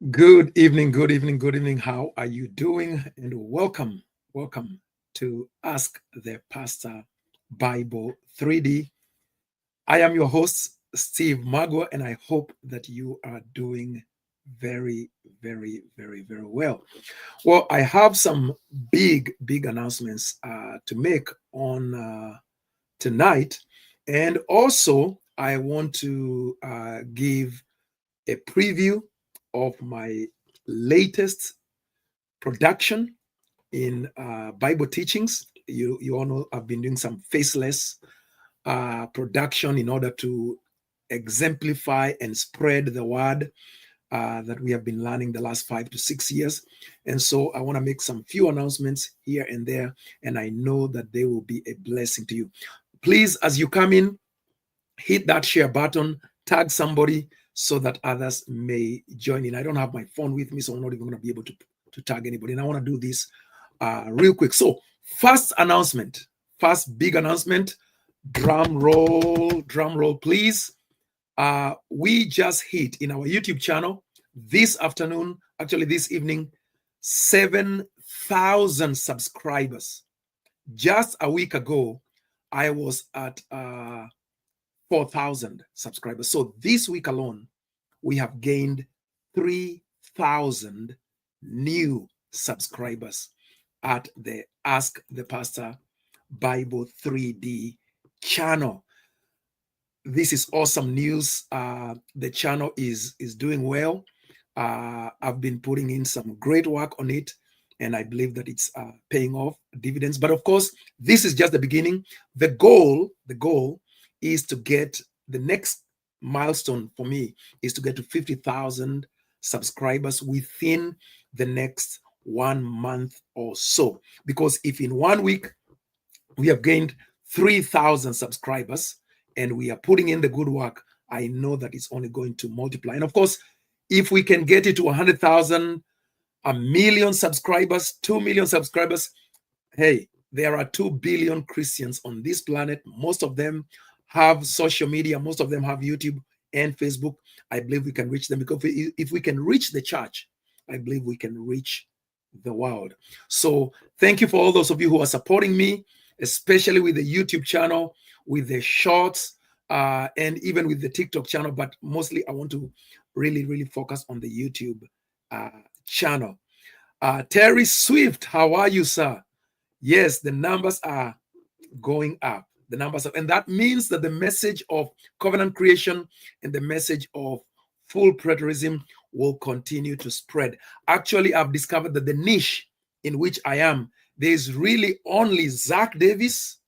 Good evening, good evening, good evening. How are you doing? And welcome to Ask the Pastor Bible 3D. I am your host, Steve Magua, and I hope that you are doing very, very well. Well, I have some big announcements to make on tonight. And also, I want to give a preview of my latest production in Bible teachings. You all know I've been doing some faceless production in order to exemplify and spread the word that we have been learning the last 5 to 6 years. And so I want to make some few announcements here and there, and I know that they will be a blessing to you. Please, as you come in, hit that share button, tag somebody so that others may join in. I don't have my phone with me, so I'm not even going to be able to tag anybody. And I want to do this real quick. So, first big announcement. Drum roll, please. We just hit in our YouTube channel this afternoon, actually this evening, 7,000 subscribers. Just a week ago, I was at 4,000 subscribers. So this week alone, we have gained 3,000 new subscribers at the Ask the Pastor Bible 3D channel. This is awesome news. The channel is doing well. I've been putting in some great work on it, and I believe that it's paying off dividends. But of course, this is just the beginning. The goal is to get the next milestone for me is to get to 50,000 subscribers within the next 1 month or so. Because if in 1 week we have gained 3,000 subscribers and we are putting in the good work, I know that it's only going to multiply. And of course, if we can get it to 100,000, 1,000,000 subscribers, 2,000,000 subscribers, hey, there are 2 billion Christians on this planet. Most of them have social media. Most of them have YouTube and Facebook. I believe we can reach them, because if we can reach the church, I believe we can reach the world. So thank you for all those of you who are supporting me, especially with the YouTube channel, with the shorts, and even with the TikTok channel. But mostly I want to really focus on the YouTube channel. Terry Swift, how are you, sir? Yes, the numbers are going up. And that means that the message of covenant creation and the message of full preterism will continue to spread. Actually, I've discovered that the niche in which I am, there's really only Zach Davis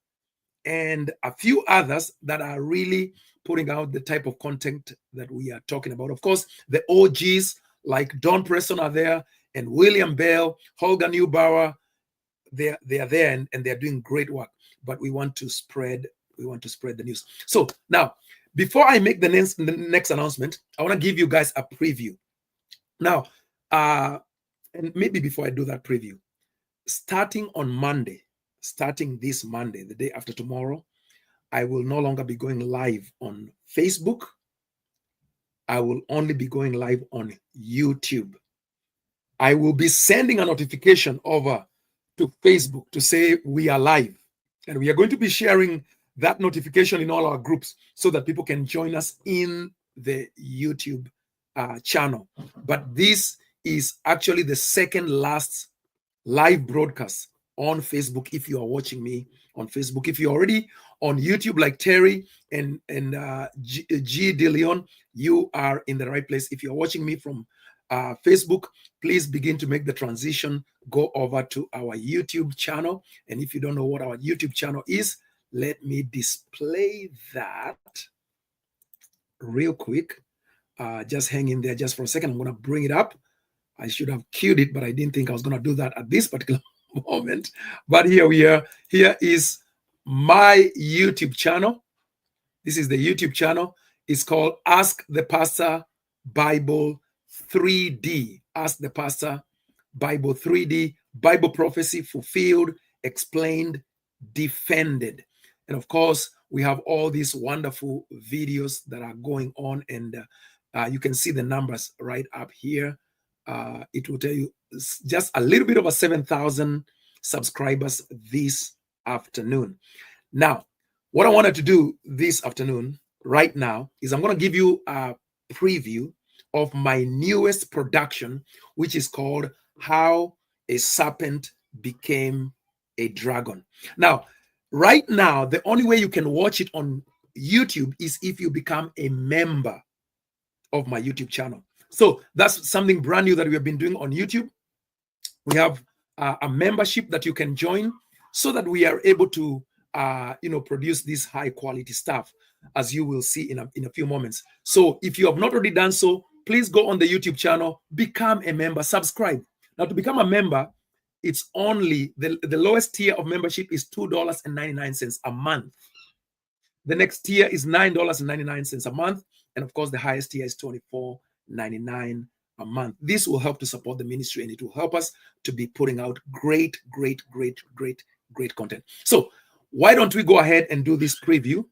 and a few others that are really putting out the type of content that we are talking about. Of course, the OGs like Don Preston are there, and William Bell, Holger Neubauer, they are there, and they're doing great work. But we want to spread the news. So now, before I make the next announcement, I want to give you guys a preview. Now, and maybe before I do that preview, starting this Monday, the day after tomorrow, I will no longer be going live on Facebook. I will only be going live on YouTube. I will be sending a notification over to Facebook to say we are live. And we are going to be sharing that notification in all our groups so that people can join us in the YouTube channel. But this is actually the second last live broadcast on Facebook. If you are watching me on Facebook, if you're already on YouTube like Terry and G. De Leon, you are in the right place. If you're watching me from Facebook, please begin to make the transition. Go over to our YouTube channel. And if you don't know what our YouTube channel is, let me display that real quick. Just hang in there just for a second. I'm going to bring it up. I should have queued it, but I didn't think I was going to do that at this particular moment. But here we are. Here is my YouTube channel. This is the YouTube channel. It's called Ask the Pastor Bible 3D. Ask the Pastor Bible 3D. Bible prophecy fulfilled, explained, defended. And of course, we have all these wonderful videos that are going on, and you can see the numbers right up here. it will tell you just a little bit over 7,000 subscribers this afternoon. Now, what I wanted to do this afternoon, right now, is I'm going to give you a preview of my newest production, which is called How a Serpent Became a Dragon. Now, right now, the only way you can watch it on YouTube is if you become a member of my YouTube channel. So that's something brand new that we have been doing on YouTube. We have a membership that you can join so that we are able to produce this high quality stuff, as you will see in a few moments. So if you have not already done so, please go on the YouTube channel, become a member, subscribe. Now, to become a member, it's only the lowest tier of membership is $2.99 a month. The next tier is $9.99 a month. And of course, the highest tier is $24.99 a month. This will help to support the ministry, and it will help us to be putting out great content. So why don't we go ahead and do this preview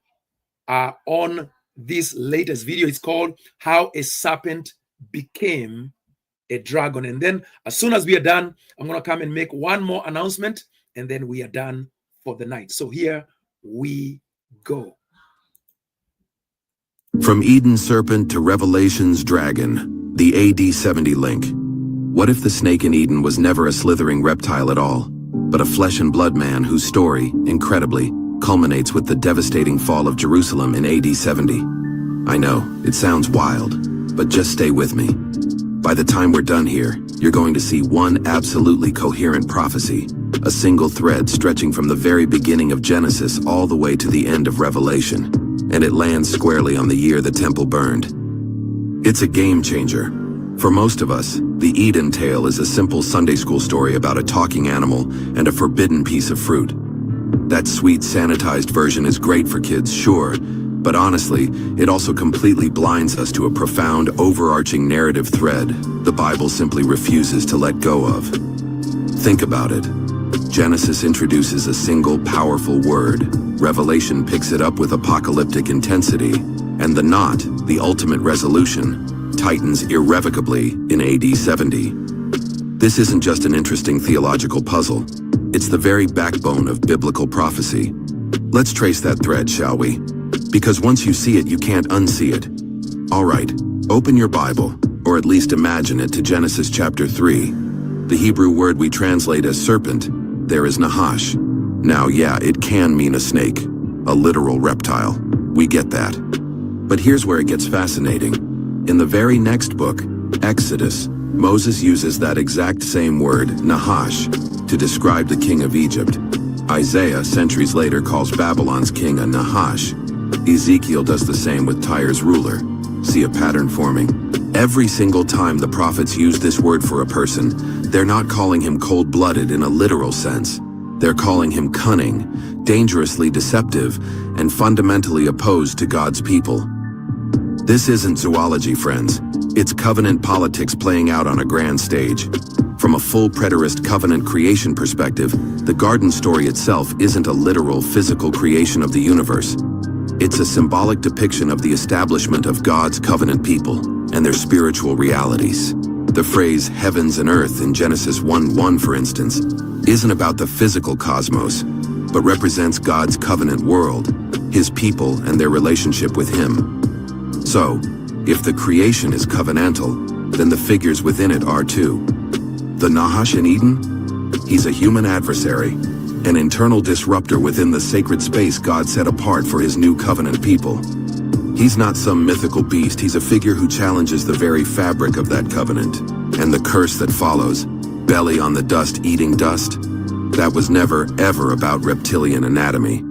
on this latest video. It's called How a Serpent Became a Dragon. And then as soon as we are done, I'm going to come and make one more announcement, and then we are done for the night. So here we go. From Eden's serpent to Revelation's dragon, the AD 70 link. What if the snake in Eden was never a slithering reptile at all, but a flesh and blood man whose story, incredibly, culminates with the devastating fall of Jerusalem in AD 70? I know, it sounds wild, but just stay with me. By the time we're done here, you're going to see one absolutely coherent prophecy, a single thread stretching from the very beginning of Genesis all the way to the end of Revelation, and it lands squarely on the year the temple burned. It's a game changer. For most of us, the Eden tale is a simple Sunday school story about a talking animal and a forbidden piece of fruit. That sweet, sanitized version is great for kids, sure, but honestly, it also completely blinds us to a profound, overarching narrative thread the Bible simply refuses to let go of. Think about it. Genesis introduces a single, powerful word. Revelation picks it up with apocalyptic intensity, and the knot, the ultimate resolution, tightens irrevocably in AD 70. This isn't just an interesting theological puzzle. It's the very backbone of biblical prophecy. Let's trace that thread, shall we? Because once you see it, you can't unsee it. All right, open your Bible, or at least imagine it, to Genesis chapter 3. The Hebrew word we translate as serpent there is Nahash. Now, yeah, it can mean a snake, a literal reptile. We get that. But here's where it gets fascinating. In the very next book, Exodus, Moses uses that exact same word, Nahash, to describe the king of Egypt. Isaiah, centuries later, calls Babylon's king a Nahash. Ezekiel does the same with Tyre's ruler. See a pattern forming? Every single time the prophets use this word for a person, they're not calling him cold-blooded in a literal sense. They're calling him cunning, dangerously deceptive, and fundamentally opposed to God's people. This isn't zoology, friends. It's covenant politics playing out on a grand stage. From a full preterist covenant creation perspective, the garden story itself isn't a literal physical creation of the universe. It's a symbolic depiction of the establishment of God's covenant people and their spiritual realities. The phrase heavens and earth in Genesis 1:1, for instance, isn't about the physical cosmos, but represents God's covenant world, his people and their relationship with him. So, if the creation is covenantal, then the figures within it are too. The Nahash in Eden? He's a human adversary, an internal disruptor within the sacred space God set apart for his new covenant people. He's not some mythical beast, he's a figure who challenges the very fabric of that covenant. And the curse that follows, belly on the dust eating dust, that was never, ever about reptilian anatomy.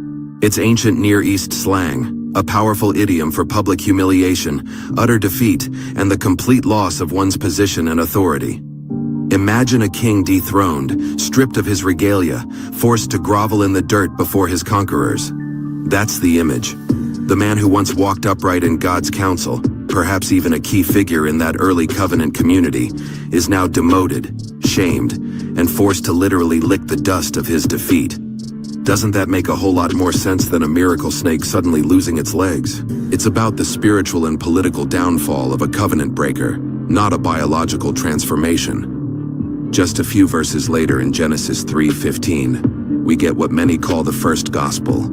It's ancient Near East slang, a powerful idiom for public humiliation, utter defeat, and the complete loss of one's position and authority. Imagine a king dethroned, stripped of his regalia, forced to grovel in the dirt before his conquerors. That's the image. The man who once walked upright in God's counsel, perhaps even a key figure in that early covenant community, is now demoted, shamed, and forced to literally lick the dust of his defeat. Doesn't that make a whole lot more sense than a miracle snake suddenly losing its legs? It's about the spiritual and political downfall of a covenant breaker, not a biological transformation. Just a few verses later in Genesis 3:15, we get what many call the first gospel.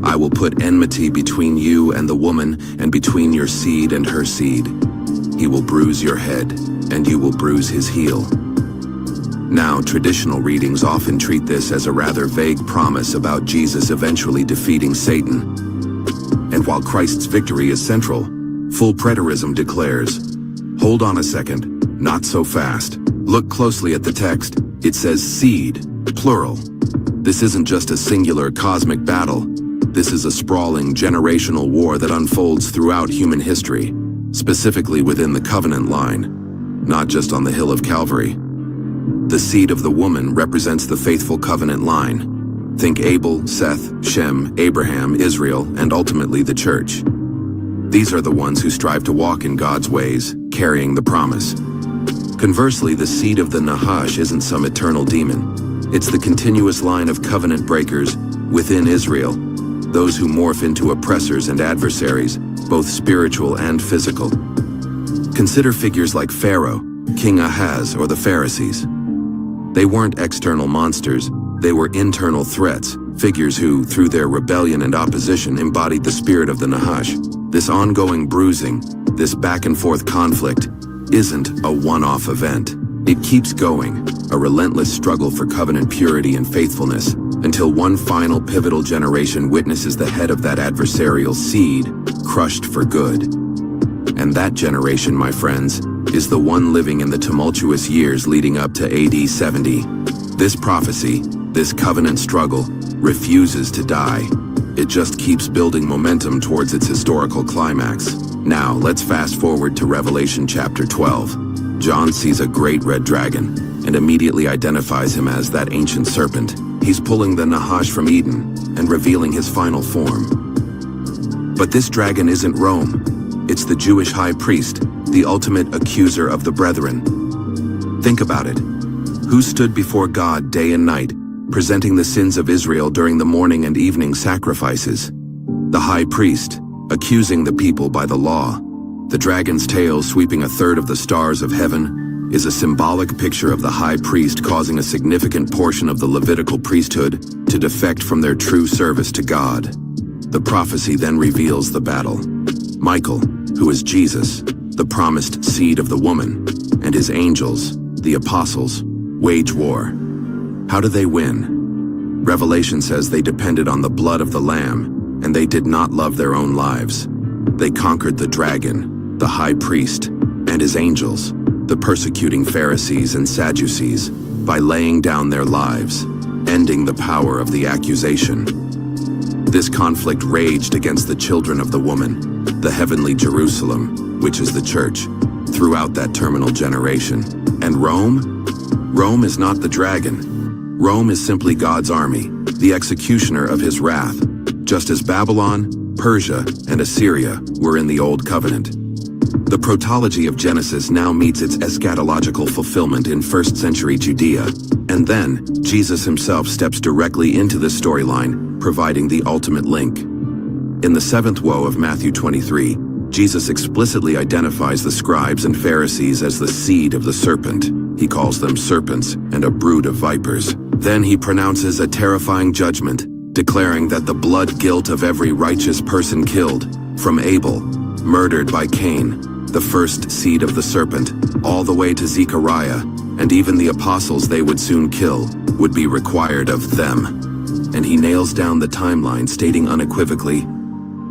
I will put enmity between you and the woman, and between your seed and her seed. He will bruise your head, and you will bruise his heel. Now, traditional readings often treat this as a rather vague promise about Jesus eventually defeating Satan. And while Christ's victory is central, full preterism declares, hold on a second, not so fast. Look closely at the text. It says seed, plural. This isn't just a singular cosmic battle. This is a sprawling generational war that unfolds throughout human history, specifically within the covenant line, not just on the hill of Calvary. The seed of the woman represents the faithful covenant line. Think Abel, Seth, Shem, Abraham, Israel, and ultimately the church. These are the ones who strive to walk in God's ways, carrying the promise. Conversely, the seed of the Nahash isn't some eternal demon. It's the continuous line of covenant breakers within Israel, those who morph into oppressors and adversaries, both spiritual and physical. Consider figures like Pharaoh, King Ahaz, or the Pharisees. They weren't external monsters, they were internal threats, figures who, through their rebellion and opposition, embodied the spirit of the Nahash. This ongoing bruising, this back-and-forth conflict, isn't a one-off event. It keeps going, a relentless struggle for covenant purity and faithfulness, until one final pivotal generation witnesses the head of that adversarial seed crushed for good. And that generation, my friends, is the one living in the tumultuous years leading up to AD 70. This prophecy, this covenant struggle, refuses to die. It just keeps building momentum towards its historical climax. Now, let's fast forward to Revelation chapter 12. John sees a great red dragon and immediately identifies him as that ancient serpent. He's pulling the Nahash from Eden and revealing his final form. But this dragon isn't Rome. It's the Jewish high priest, the ultimate accuser of the brethren. Think about it. Who stood before God day and night, presenting the sins of Israel during the morning and evening sacrifices? The high priest, accusing the people by the law. The dragon's tail sweeping a third of the stars of heaven is a symbolic picture of the high priest causing a significant portion of the Levitical priesthood to defect from their true service to God. The prophecy then reveals the battle. Michael, who is Jesus, the promised seed of the woman, and his angels, the apostles, wage war. How do they win? Revelation says they depended on the blood of the Lamb, and they did not love their own lives. They conquered the dragon, the high priest, and his angels, the persecuting Pharisees and Sadducees, by laying down their lives, ending the power of the accusation. This conflict raged against the children of the woman, the heavenly Jerusalem, which is the church, throughout that terminal generation. And Rome? Rome is not the dragon. Rome is simply God's army, the executioner of his wrath, just as Babylon, Persia, and Assyria were in the Old Covenant. The protology of Genesis now meets its eschatological fulfillment in 1st century Judea, and then Jesus himself steps directly into this storyline, providing the ultimate link. In the 7th woe of Matthew 23, Jesus explicitly identifies the scribes and Pharisees as the seed of the serpent. He calls them serpents and a brood of vipers. Then he pronounces a terrifying judgment, declaring that the blood guilt of every righteous person killed, from Abel, murdered by Cain, the first seed of the serpent, all the way to Zechariah, and even the apostles they would soon kill, would be required of them. And he nails down the timeline, stating unequivocally,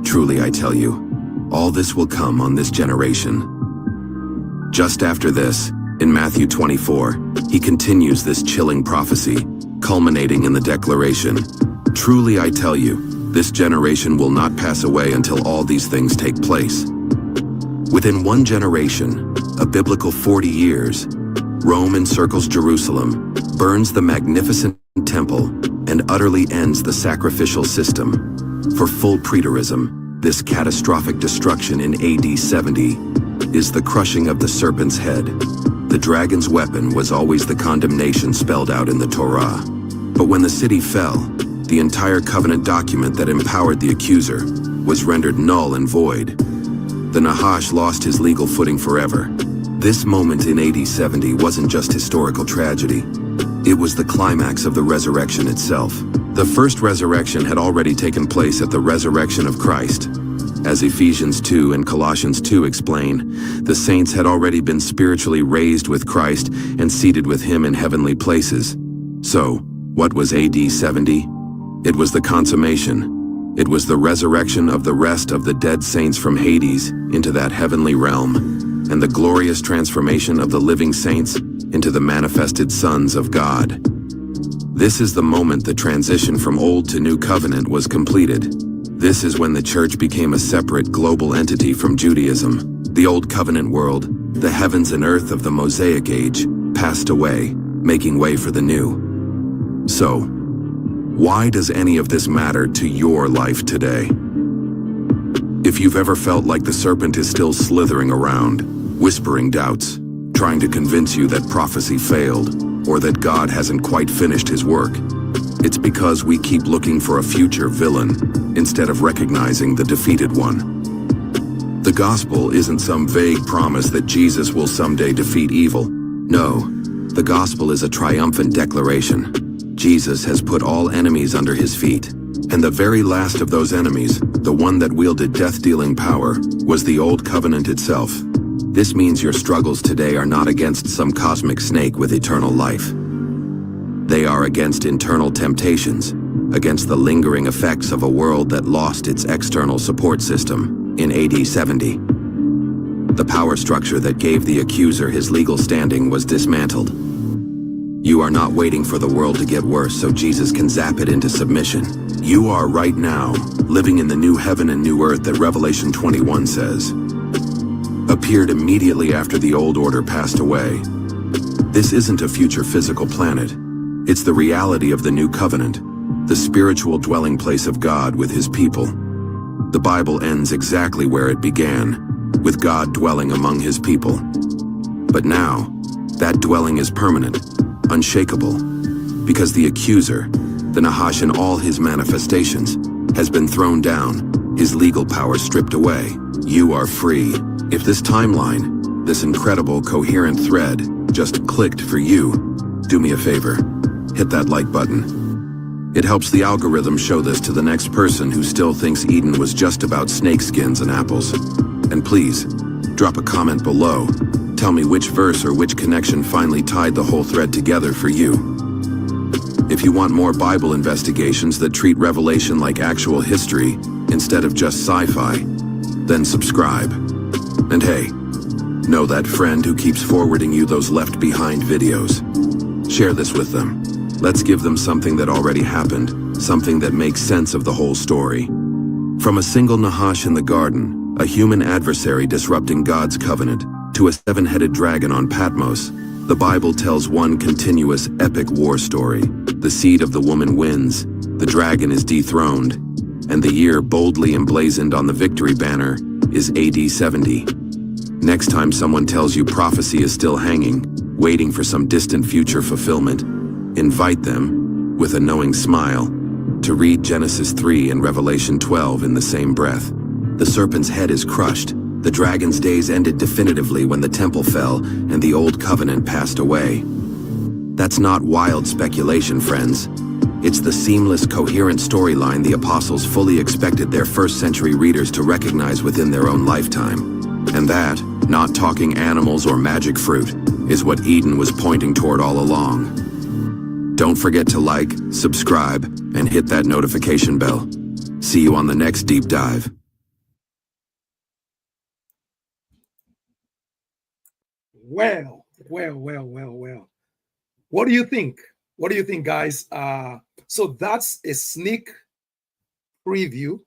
"Truly I tell you, all this will come on this generation." Just after this, in Matthew 24, he continues this chilling prophecy, culminating in the declaration, "Truly I tell you, this generation will not pass away until all these things take place." Within one generation, a biblical 40 years, Rome encircles Jerusalem, burns the magnificent temple, and utterly ends the sacrificial system. For full preterism, this catastrophic destruction in AD 70 is the crushing of the serpent's head. The dragon's weapon was always the condemnation spelled out in the Torah. But when the city fell, the entire covenant document that empowered the accuser was rendered null and void. The Nahash lost his legal footing forever. This moment in AD 70 wasn't just historical tragedy. It was the climax of the resurrection itself. The first resurrection had already taken place at the resurrection of Christ. As Ephesians 2 and Colossians 2 explain, the saints had already been spiritually raised with Christ and seated with him in heavenly places. So, what was AD 70? It was the consummation. It was the resurrection of the rest of the dead saints from Hades into that heavenly realm, and the glorious transformation of the living saints into the manifested sons of God. This is the moment the transition from Old to New Covenant was completed. This is when the church became a separate global entity from Judaism. The Old Covenant world, the heavens and earth of the Mosaic Age, passed away, making way for the new. So, why does any of this matter to your life today? If you've ever felt like the serpent is still slithering around, whispering doubts, trying to convince you that prophecy failed, or that God hasn't quite finished his work, it's because we keep looking for a future villain instead of recognizing the defeated one. The gospel isn't some vague promise that Jesus will someday defeat evil. No, the gospel is a triumphant declaration. Jesus has put all enemies under his feet, and the very last of those enemies, the one that wielded death-dealing power, was the Old Covenant itself. This means your struggles today are not against some cosmic snake with eternal life. They are against internal temptations, against the lingering effects of a world that lost its external support system in AD 70. The power structure that gave the accuser his legal standing was dismantled. You are not waiting for the world to get worse so Jesus can zap it into submission. You are right now living in the new heaven and new earth that Revelation 21 says appeared immediately after the old order passed away. This isn't a future physical planet. It's the reality of the new covenant, the spiritual dwelling place of God with his people. The Bible ends exactly where it began, with God dwelling among his people. But now, that dwelling is permanent, unshakable, because the accuser, the Nahash in all his manifestations, has been thrown down, his legal power stripped away. You are free. If this timeline, this incredible coherent thread, just clicked for you, do me a favor. Hit that like button. It helps the algorithm show this to the next person who still thinks Eden was just about snakeskins and apples. And please, drop a comment below. Tell me which verse or which connection finally tied the whole thread together for you. If you want more Bible investigations that treat Revelation like actual history instead of just sci-fi, then subscribe. And hey, know that friend who keeps forwarding you those left behind videos. Share this with them. Let's give them something that already happened, something that makes sense of the whole story. From a single Nahash in the garden, a human adversary disrupting God's covenant, to a seven-headed dragon on Patmos, the Bible tells one continuous epic war story. The seed of the woman wins, the dragon is dethroned, and the year boldly emblazoned on the victory banner is AD 70. Next time someone tells you prophecy is still hanging, waiting for some distant future fulfillment, invite them, with a knowing smile, to read Genesis 3 and Revelation 12 in the same breath. The serpent's head is crushed. The dragon's days ended definitively when the temple fell and the old covenant passed away. That's not wild speculation, friends. It's the seamless, coherent storyline the apostles fully expected their first-century readers to recognize within their own lifetime. And that, not talking animals or magic fruit, is what Eden was pointing toward all along. Don't forget to like, subscribe, and hit that notification bell. See you on the next deep dive. Well. What do you think? What do you think, guys? So that's a sneak preview,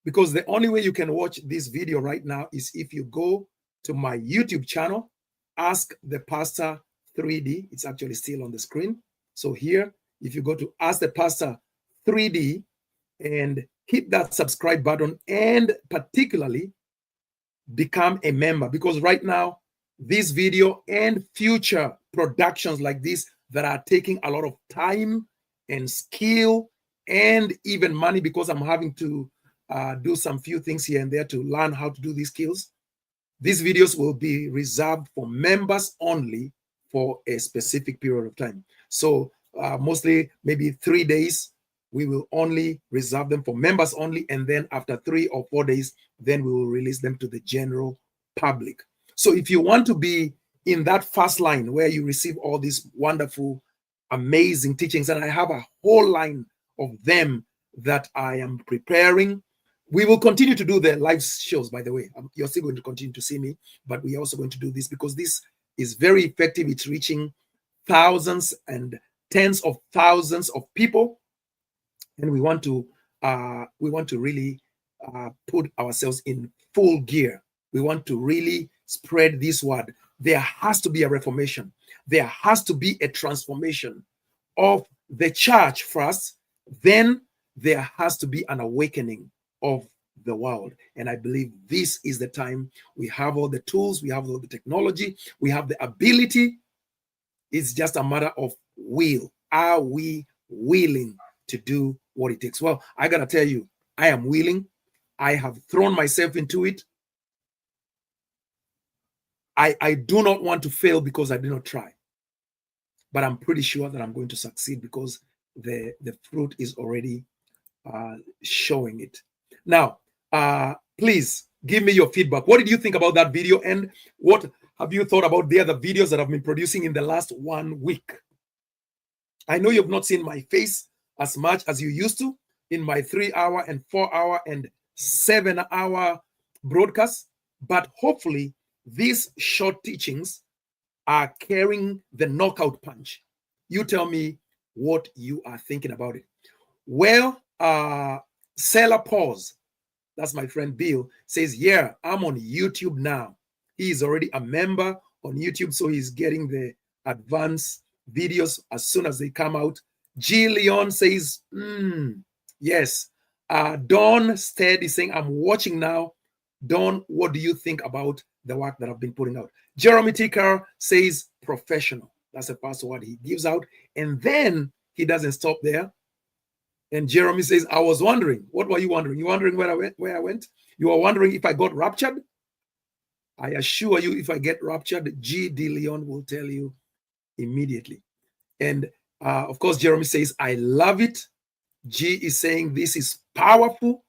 because the only way you can watch this video right now is if you go to my YouTube channel, Ask the Pastor 3D. It's actually still on the screen. So here, if you go to Ask the Pastor 3D and hit that subscribe button, and particularly become a member, because right now, this video and future productions like this that are taking a lot of time and skill and even money, because I'm having to do some few things here and there to learn how to do these skills. These videos will be reserved for members only for a specific period of time. So mostly maybe 3 days, we will only reserve them for members only. And then after 3 or 4 days, then we will release them to the general public. So if you want to be in that first line where you receive all these wonderful, amazing teachings, and I have a whole line of them that I am preparing. We will continue to do the live shows, by the way. You're still going to continue to see me, but we are also going to do this because this is very effective. It's reaching thousands and tens of thousands of people, and we want to really put ourselves in full gear. We want to really spread this word. There has to be a reformation. There has to be a transformation of the church first. Then there has to be an awakening of the world. And I believe this is the time. We have all the tools, we have all the technology, we have the ability. It's just a matter of will. Are we willing to do what it takes? Well, I gotta tell you, I am willing. I have thrown myself into it. I do not want to fail because I did not try. But I'm pretty sure that I'm going to succeed because the fruit is already showing it. Now, please give me your feedback. What did you think about that video? And what have you thought about the other videos that I've been producing in the last 1 week? I know you've not seen my face as much as you used to in my 3-hour and 4-hour and 7-hour broadcasts, but hopefully these short teachings are carrying the knockout punch. You tell me what you are thinking about it. Well, Seller Pause, that's my friend Bill, says, yeah, I'm on YouTube now. He is already a member on YouTube, so he's getting the advanced videos as soon as they come out. G. Leon says, yes. Dawn Stead is saying, I'm watching now. Dawn, what do you think about the work that I've been putting out? Jeremy Ticker says professional. That's the first word he gives out. And then he doesn't stop there. And Jeremy says, I was wondering. What were you wondering? You wondering where I went? You were wondering if I got raptured? I assure you, if I get raptured, G. De Leon will tell you immediately. And of course, Jeremy says, I love it. G is saying, this is powerful.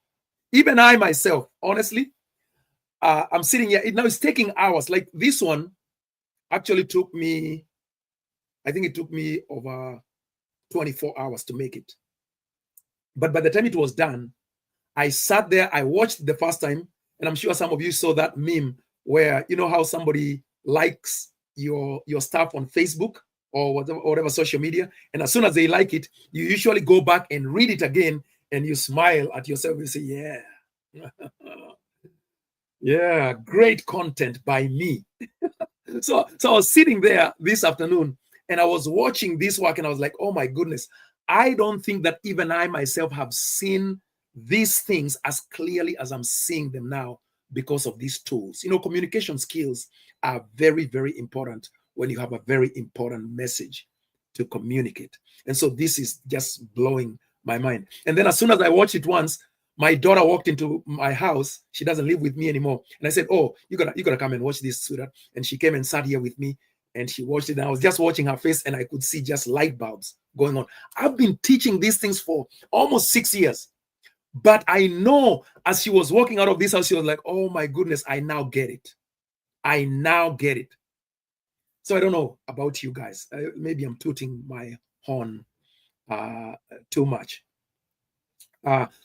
Even I myself, honestly, I'm sitting here. Now it's taking hours. Like this one actually took me, I think it took me over 24 hours to make it. But by the time it was done, I sat there, I watched the first time, and I'm sure some of you saw that meme where, you know how somebody likes your stuff on Facebook or whatever social media, and as soon as they like it, you usually go back and read it again, and you smile at yourself and say, yeah. Yeah, great content by me. So I was sitting there this afternoon and I was watching this work and I was like, oh my goodness, I don't think that even I myself have seen these things as clearly as I'm seeing them now because of these tools. You know, communication skills are very, very important when you have a very important message to communicate. And so this is just blowing my mind. And then as soon as I watched it once, my daughter walked into my house. She doesn't live with me anymore. And I said, oh, you gotta come and watch this, sweetheart. And she came and sat here with me and she watched it. And I was just watching her face and I could see just light bulbs going on. I've been teaching these things for almost 6 years. But I know as she was walking out of this house, she was like, oh my goodness, I now get it. I now get it. So I don't know about you guys. Maybe I'm tooting my horn too much.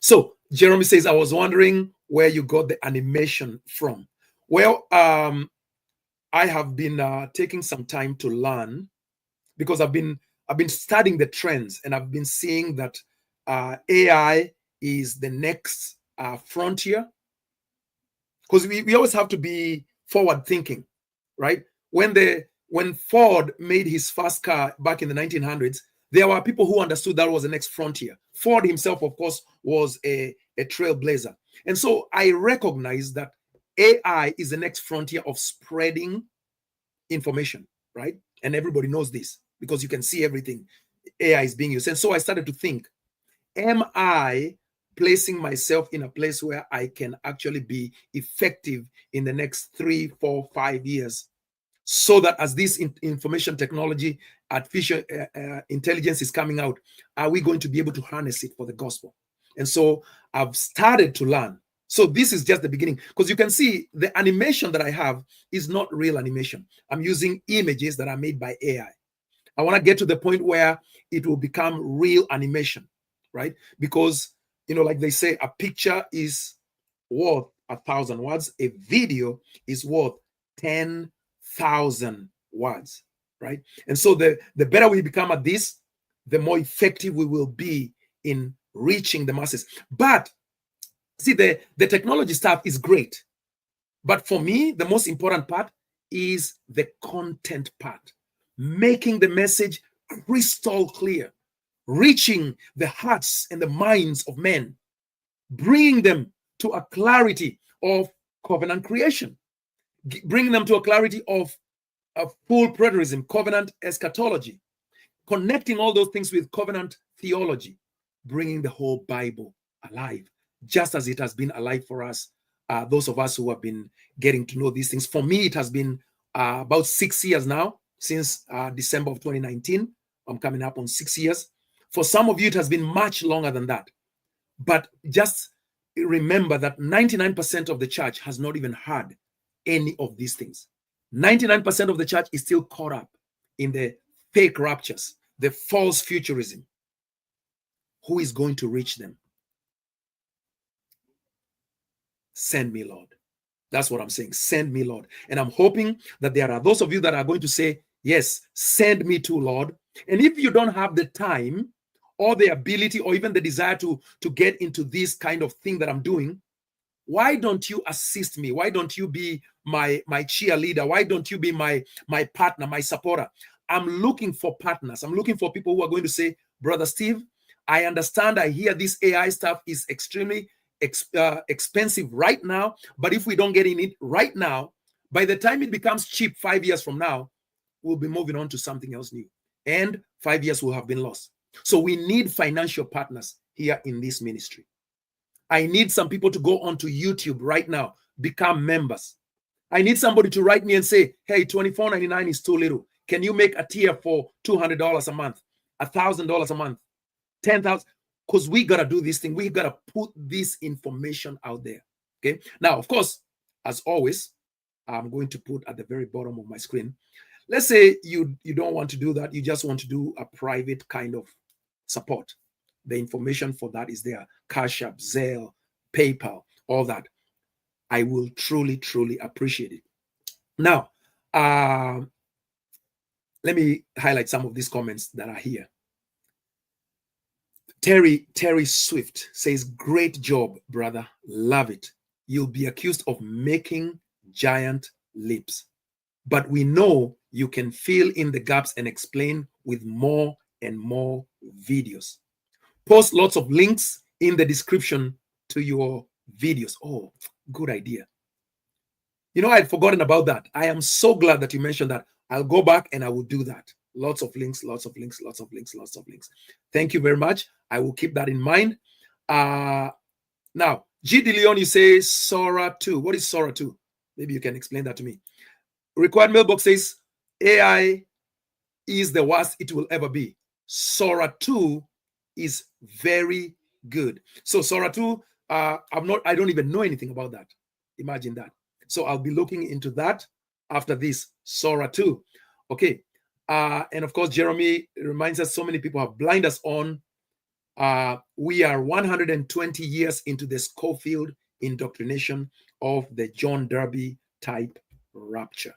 So Jeremy says, I was wondering where you got the animation from. Well, I have been taking some time to learn because I've been studying the trends and I've been seeing that AI is the next frontier, because we always have to be forward thinking, right? When Ford made his first car back in the 1900s, there were people who understood that was the next frontier. Ford himself, of course, was a trailblazer. And so I recognize that AI is the next frontier of spreading information, right? And everybody knows this because you can see everything AI is being used. And so I started to think, am I placing myself in a place where I can actually be effective in the next 3, 4, 5 years, so that as this information technology, artificial intelligence is coming out, are we going to be able to harness it for the gospel? And so I've started to learn. So this is just the beginning, because you can see the animation that I have is not real animation. I'm using images that are made by AI. I want to get to the point where it will become real animation, right? Because, like they say, a picture is worth 1,000 words. A video is worth 10,000 words, right? And so the better we become at this, the more effective we will be in reaching the masses. But see, the technology stuff is great. But for me, the most important part is the content part, making the message crystal clear, reaching the hearts and the minds of men, bringing them to a clarity of covenant creation, bringing them to a clarity of full preterism, covenant eschatology, connecting all those things with covenant theology, bringing the whole Bible alive, just as it has been alive for us, those of us who have been getting to know these things. For me, it has been about 6 years now, since December of 2019. I'm coming up on 6 years. For some of you, it has been much longer than that. But just remember that 99% of the church has not even heard any of these things. 99% of the church is still caught up in the fake raptures, the false futurism. Who is going to reach them? Send me, Lord. That's what I'm saying. Send me, Lord. And I'm hoping that there are those of you that are going to say, yes, send me too, Lord. And if you don't have the time or the ability or even the desire to get into this kind of thing that I'm doing, why don't you assist me? Why don't you be my cheerleader? Why don't you be my partner, my supporter? I'm looking for partners. I'm looking for people who are going to say, Brother Steve, I understand, I hear this AI stuff is extremely expensive right now, but if we don't get in it right now, by the time it becomes cheap 5 years from now, we'll be moving on to something else new. And 5 years will have been lost. So we need financial partners here in this ministry. I need some people to go onto YouTube right now, become members. I need somebody to write me and say, hey, $24.99 is too little. Can you make a tier for $200 a month, $1,000 a month, 10,000? Because we got to do this thing. We got to put this information out there. Okay. Now, of course, as always, I'm going to put at the very bottom of my screen. Let's say you don't want to do that. You just want to do a private kind of support. The information for that is there. Cash App, Zelle, PayPal, all that. I will truly, truly appreciate it. Now, let me highlight some of these comments that are here. Terry Swift says, great job, brother. Love it. You'll be accused of making giant leaps, but we know you can fill in the gaps and explain with more and more videos. Post lots of links in the description to your videos. Oh, good idea. I'd forgotten about that. I am so glad that you mentioned that. I'll go back and I will do that. Lots of links, lots of links, lots of links, lots of links. Thank you very much. I will keep that in mind. Now, G. De Leon, you say Sora 2. What is Sora 2? Maybe you can explain that to me. Required Mailbox says AI is the worst it will ever be. Sora 2 is very good. So Sora 2, I don't even know anything about that. Imagine that. So I'll be looking into that after this. Sora 2. Okay. And of course, Jeremy reminds us so many people have blinded us on. We are 120 years into the Schofield indoctrination of the John Darby type rapture.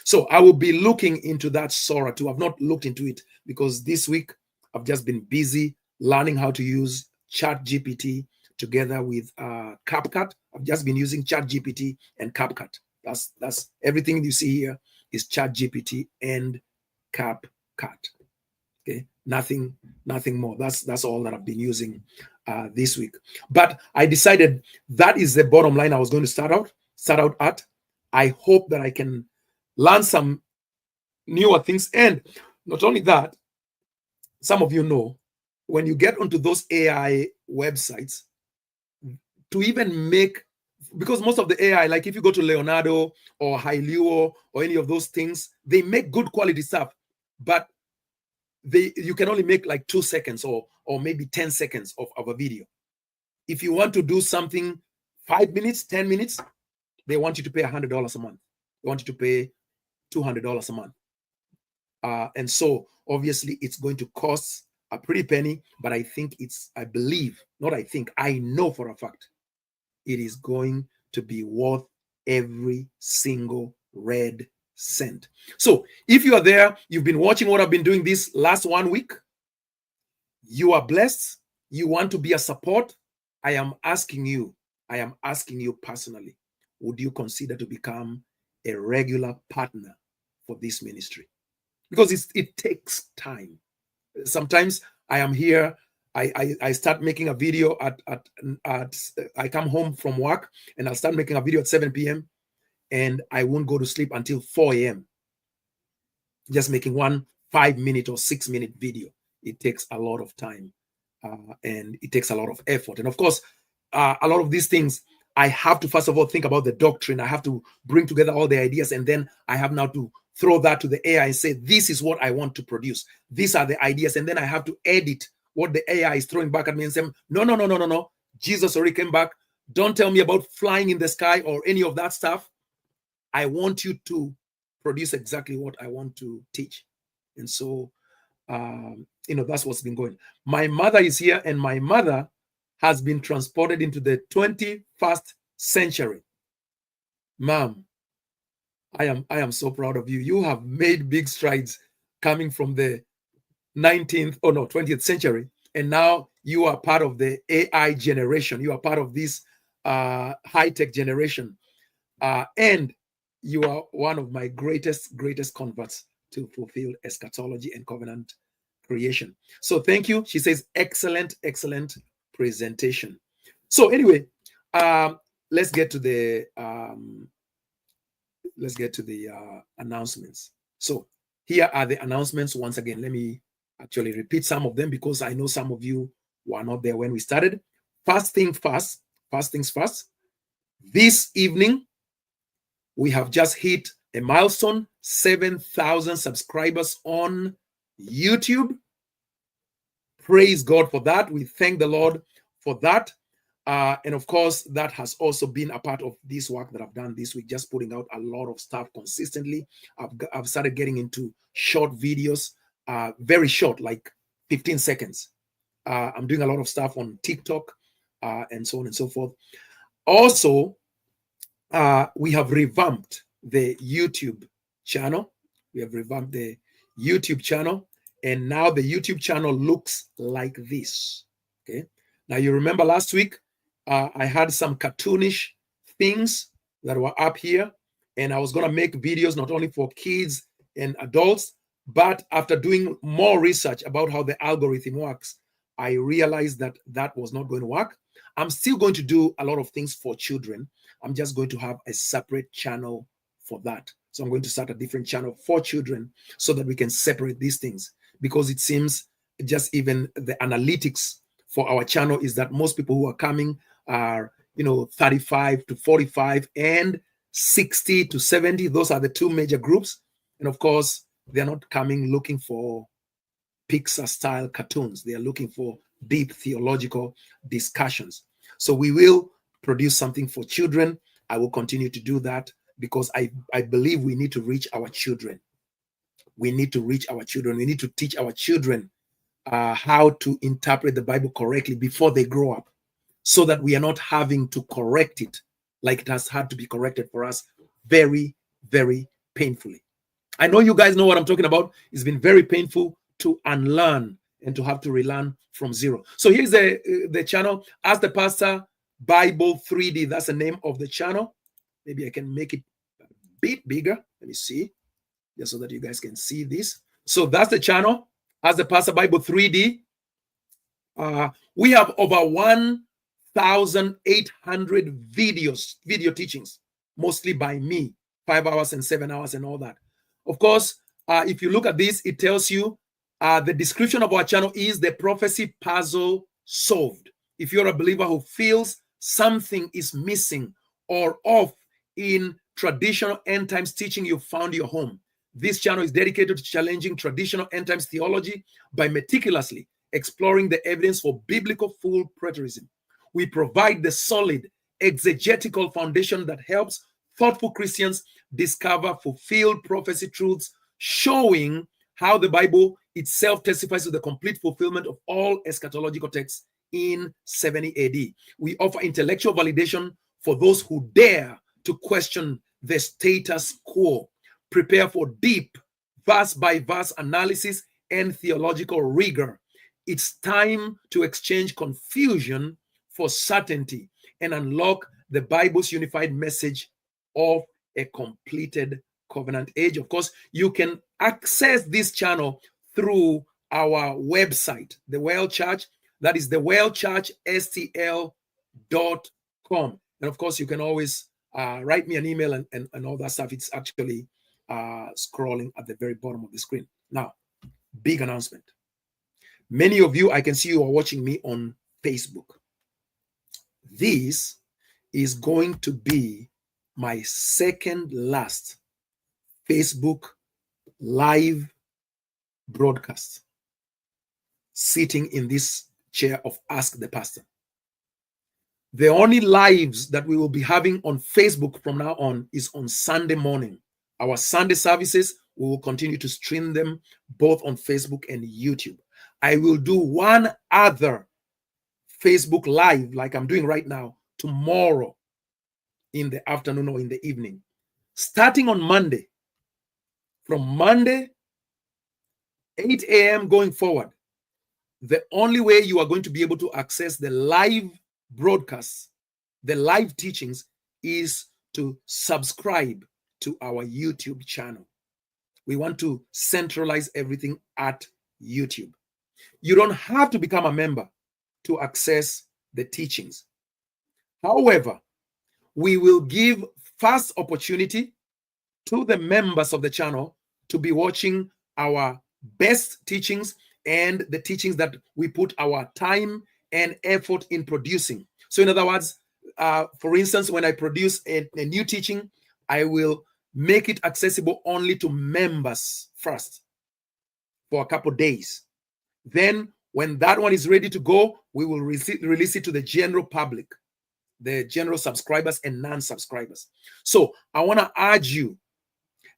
So I will be looking into that Sora 2. I've not looked into it because this week I've just been busy learning how to use ChatGPT together with CapCut. I've just been using ChatGPT and CapCut. That's everything you see here is ChatGPT and CapCut. Okay, nothing more. That's all that I've been using this week. But I decided that is the bottom line I was going to start out at. I hope that I can learn some newer things. And not only that, some of you know, when you get onto those AI websites, to even make, because most of the AI, like if you go to Leonardo or Hailuo or any of those things, they make good quality stuff, but you can only make like 2 seconds or maybe 10 seconds of a video. If you want to do something 5 minutes, 10 minutes, they want you to pay $100 a month. They want you to pay $200 a month. And so obviously it's going to cost a pretty penny, but I know for a fact it is going to be worth every single red cent. So if you are there, you've been watching what I've been doing this last 1 week, you are blessed, you want to be a support, I am asking you personally, would you consider to become a regular partner for this ministry? Because it takes time. Sometimes I am here, I start making a video at I come home from work and I'll start making a video at 7 p.m. and I won't go to sleep until 4 a.m. just making one 5-minute or 6-minute video. It takes a lot of time and it takes a lot of effort. And of course, a lot of these things, I have to first of all think about the doctrine. I have to bring together all the ideas, and then I have now to throw that to the AI and say, this is what I want to produce. These are the ideas. And then I have to edit what the AI is throwing back at me and say, no. Jesus already came back. Don't tell me about flying in the sky or any of that stuff. I want you to produce exactly what I want to teach. And so, that's what's been going. My mother is here, and my mother has been transported into the 21st century. Mom, I am so proud of you. You have made big strides coming from the 20th century, and now you are part of the AI generation. You are part of this high-tech generation, and you are one of my greatest converts to fulfill eschatology and covenant creation. So thank you. She says, excellent presentation. So anyway, let's get to the announcements. So here are the announcements. Once again, let me actually repeat some of them because I know some of you were not there when we started. First things first. This evening, we have just hit a milestone, 7,000 subscribers on YouTube. Praise God for that. We thank the Lord for that. And of course, that has also been a part of this work that I've done this week, just putting out a lot of stuff consistently. I've started getting into short videos, very short, like 15 seconds. I'm doing a lot of stuff on TikTok and so on and so forth. Also, we have revamped the YouTube channel. And now the YouTube channel looks like this. Okay. Now you remember last week, I had some cartoonish things that were up here, and I was going to make videos not only for kids and adults, but after doing more research about how the algorithm works, I realized that that was not going to work. I'm still going to do a lot of things for children. I'm just going to have a separate channel for that. So I'm going to start a different channel for children so that we can separate these things, because it seems just even the analytics for our channel is that most people who are coming are, 35 to 45 and 60 to 70. Those are the two major groups. And of course, they're not coming looking for Pixar style cartoons. They are looking for deep theological discussions. So we will produce something for children. I will continue to do that because I believe we need to reach our children. We need to reach our children. We need to teach our children how to interpret the Bible correctly before they grow up, so that we are not having to correct it like it has had to be corrected for us very, very painfully. I know you guys know what I'm talking about. It's been very painful to unlearn and to have to relearn from zero. So here's the channel. Ask the Pastor Bible 3D. That's the name of the channel. Maybe I can make it a bit bigger. Let me see, just so that you guys can see this. So that's the channel. Ask the Pastor Bible 3D. We have over 1,800 video teachings, mostly by me, 5 hours and 7 hours and all that. Of course, if you look at this, it tells you the description of our channel is the prophecy puzzle solved. If you're a believer who feels something is missing or off in traditional end times teaching you found your home. This channel is dedicated to challenging traditional end times theology by meticulously exploring the evidence for biblical full preterism. We provide the solid exegetical foundation that helps thoughtful Christians discover fulfilled prophecy truths, showing how the Bible itself testifies to the complete fulfillment of all eschatological texts in 70 AD. We offer intellectual validation for those who dare to question the status quo. Prepare for deep, verse by verse analysis and theological rigor. It's time to exchange confusion for certainty and unlock the Bible's unified message of a completed covenant age. Of course, you can access this channel through our website, the Well Church. That is thewellchurchstl.com. And of course, you can always write me an email and all that stuff. It's actually scrolling at the very bottom of the screen. Now, big announcement. Many of you, I can see you are watching me on Facebook. This is going to be my second last Facebook live broadcast, sitting in this chair of Ask the Pastor. The only lives that we will be having on Facebook from now on is on Sunday morning. Our Sunday services, we will continue to stream them both on Facebook and YouTube. I will do one other Facebook live like I'm doing right now tomorrow in the afternoon or in the evening. Starting on Monday, from Monday, 8 a.m. going forward, the only way you are going to be able to access the live broadcasts, the live teachings, is to subscribe to our YouTube channel. We want to centralize everything at YouTube. You don't have to become a member to access the teachings. However, we will give first opportunity to the members of the channel to be watching our best teachings and the teachings that we put our time and effort in producing. So in other words, for instance, when I produce a new teaching, I will make it accessible only to members first for a couple days. Then when that one is ready to go, we will release it to the general public, the general subscribers and non-subscribers. So I want to urge you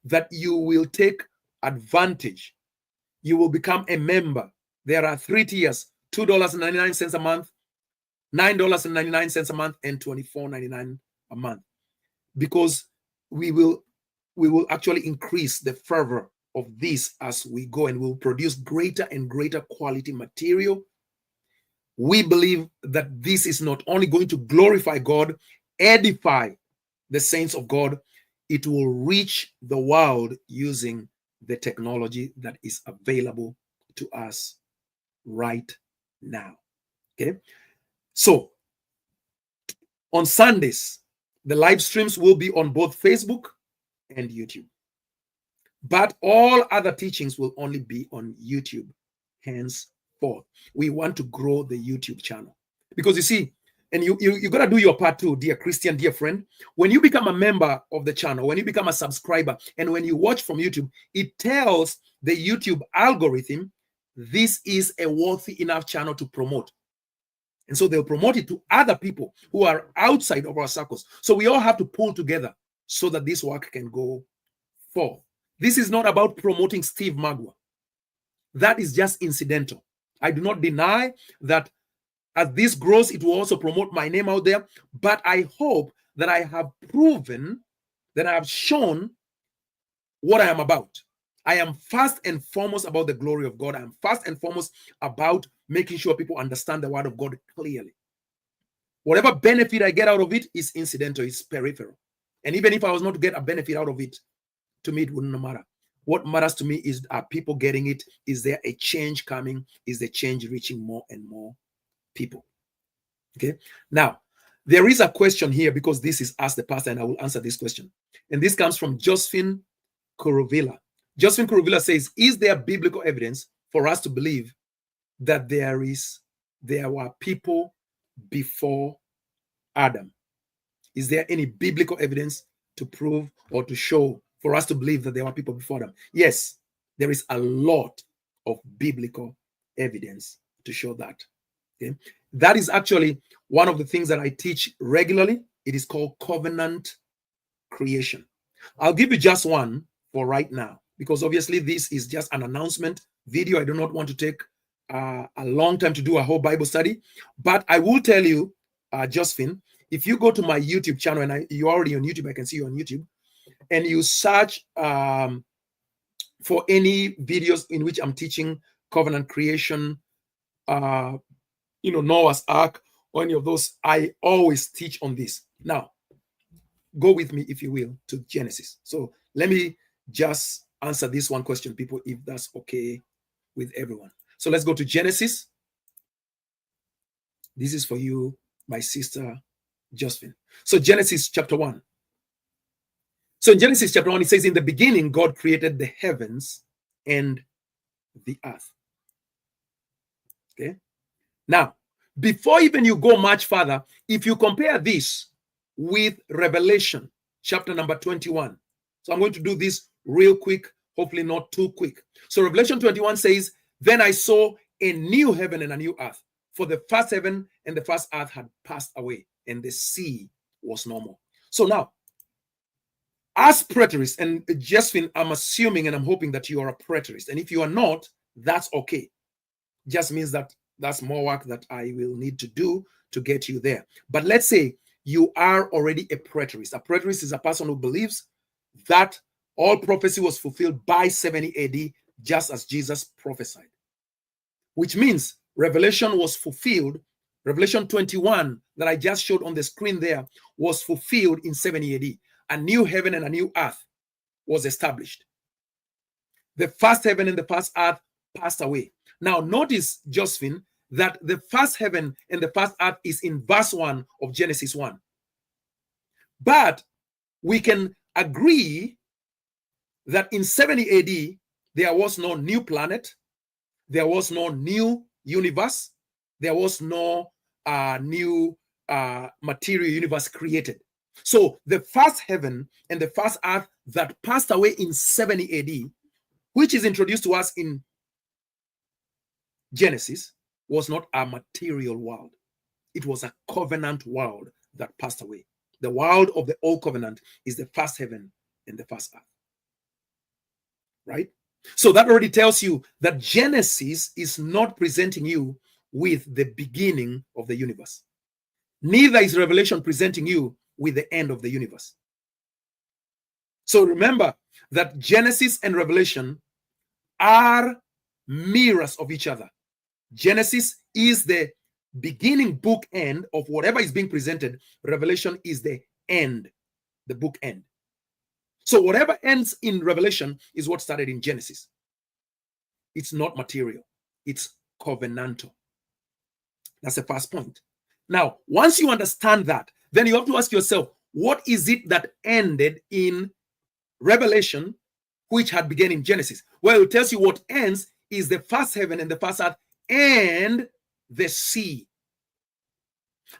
that you will take advantage. You will become a member. There are 3 tiers: $2.99 a month, $9.99 a month, and $24.99 a month, because we will actually increase the fervor of this as we go, and we'll produce greater and greater quality material. We believe that this is not only going to glorify God, edify the saints of God, it will reach the world using the technology that is available to us right now. Okay, so on Sundays, the live streams will be on both Facebook and YouTube, but all other teachings will only be on YouTube henceforth. We want to grow the YouTube channel, because you see, and you got to do your part too, dear Christian, dear friend. When you become a member of the channel, when you become a subscriber, and when you watch from YouTube, it tells the YouTube algorithm this is a worthy enough channel to promote. And so they'll promote it to other people who are outside of our circles. So we all have to pull together so that this work can go forth. This is not about promoting Steve Magua. That is just incidental. I do not deny that as this grows, it will also promote my name out there. But I hope that I have proven, that I have shown what I am about. I am first and foremost about the glory of God. I am first and foremost about making sure people understand the word of God clearly. Whatever benefit I get out of it is incidental, it's peripheral. And even if I was not to get a benefit out of it, to me, it wouldn't matter. What matters to me is, are people getting it? Is there a change coming? Is the change reaching more and more people? Okay. Now, there is a question here, because this is Ask the Pastor, and I will answer this question. And this comes from Josephine Kuruvilla. Josephine Kuruvilla says, is there biblical evidence for us to believe that there were people before Adam. Is there any biblical evidence to prove or to show for us to believe that there were people before them? Yes, there is a lot of biblical evidence to show that. Okay? That is actually one of the things that I teach regularly. It is called covenant creation. I'll give you just one for right now, because obviously this is just an announcement video. I do not want to take a long time to do a whole Bible study, but I will tell you, Josephine, if you go to my YouTube channel, and you're already on YouTube, I can see you on YouTube, and you search for any videos in which I'm teaching covenant creation, Noah's Ark, or any of those, I always teach on this. Now, go with me, if you will, to Genesis. So let me just answer this one question, people, if that's okay with everyone. So let's go to Genesis. This is for you, my sister, Josephine. So Genesis chapter 1. So in Genesis chapter 1, it says, in the beginning, God created the heavens and the earth. Okay. Now, before even you go much further, if you compare this with Revelation chapter number 21. So I'm going to do this real quick, hopefully not too quick. So Revelation 21 says, then I saw a new heaven and a new earth, for the first heaven and the first earth had passed away, and the sea was no more. So now, as preterists, and Josephine, I'm assuming and I'm hoping that you are a preterist. And if you are not, that's okay. Just means that that's more work that I will need to do to get you there. But let's say you are already a preterist. A preterist is a person who believes that all prophecy was fulfilled by 70 AD, just as Jesus prophesied. Which means Revelation was fulfilled. Revelation 21 that I just showed on the screen there was fulfilled in 70 AD. A new heaven and a new earth was established. The first heaven and the first earth passed away. Now notice, Josephine, that the first heaven and the first earth is in verse 1 of Genesis 1. But we can agree that in 70 AD, there was no new planet, there was no new universe, there was no new material universe created. So the first heaven and the first earth that passed away in 70 AD, which is introduced to us in Genesis, was not a material world. It was a covenant world that passed away. The world of the old covenant is the first heaven and the first earth. Right? So that already tells you that Genesis is not presenting you with the beginning of the universe. Neither is Revelation presenting you with the end of the universe. So remember that Genesis and Revelation are mirrors of each other. Genesis is the beginning book end of whatever is being presented. Revelation is the end, the book end. So whatever ends in Revelation is what started in Genesis. It's not material. It's covenantal. That's the first point. Now, once you understand that, then you have to ask yourself, what is it that ended in Revelation, which had begun in Genesis? Well, it tells you what ends is the first heaven and the first earth and the sea.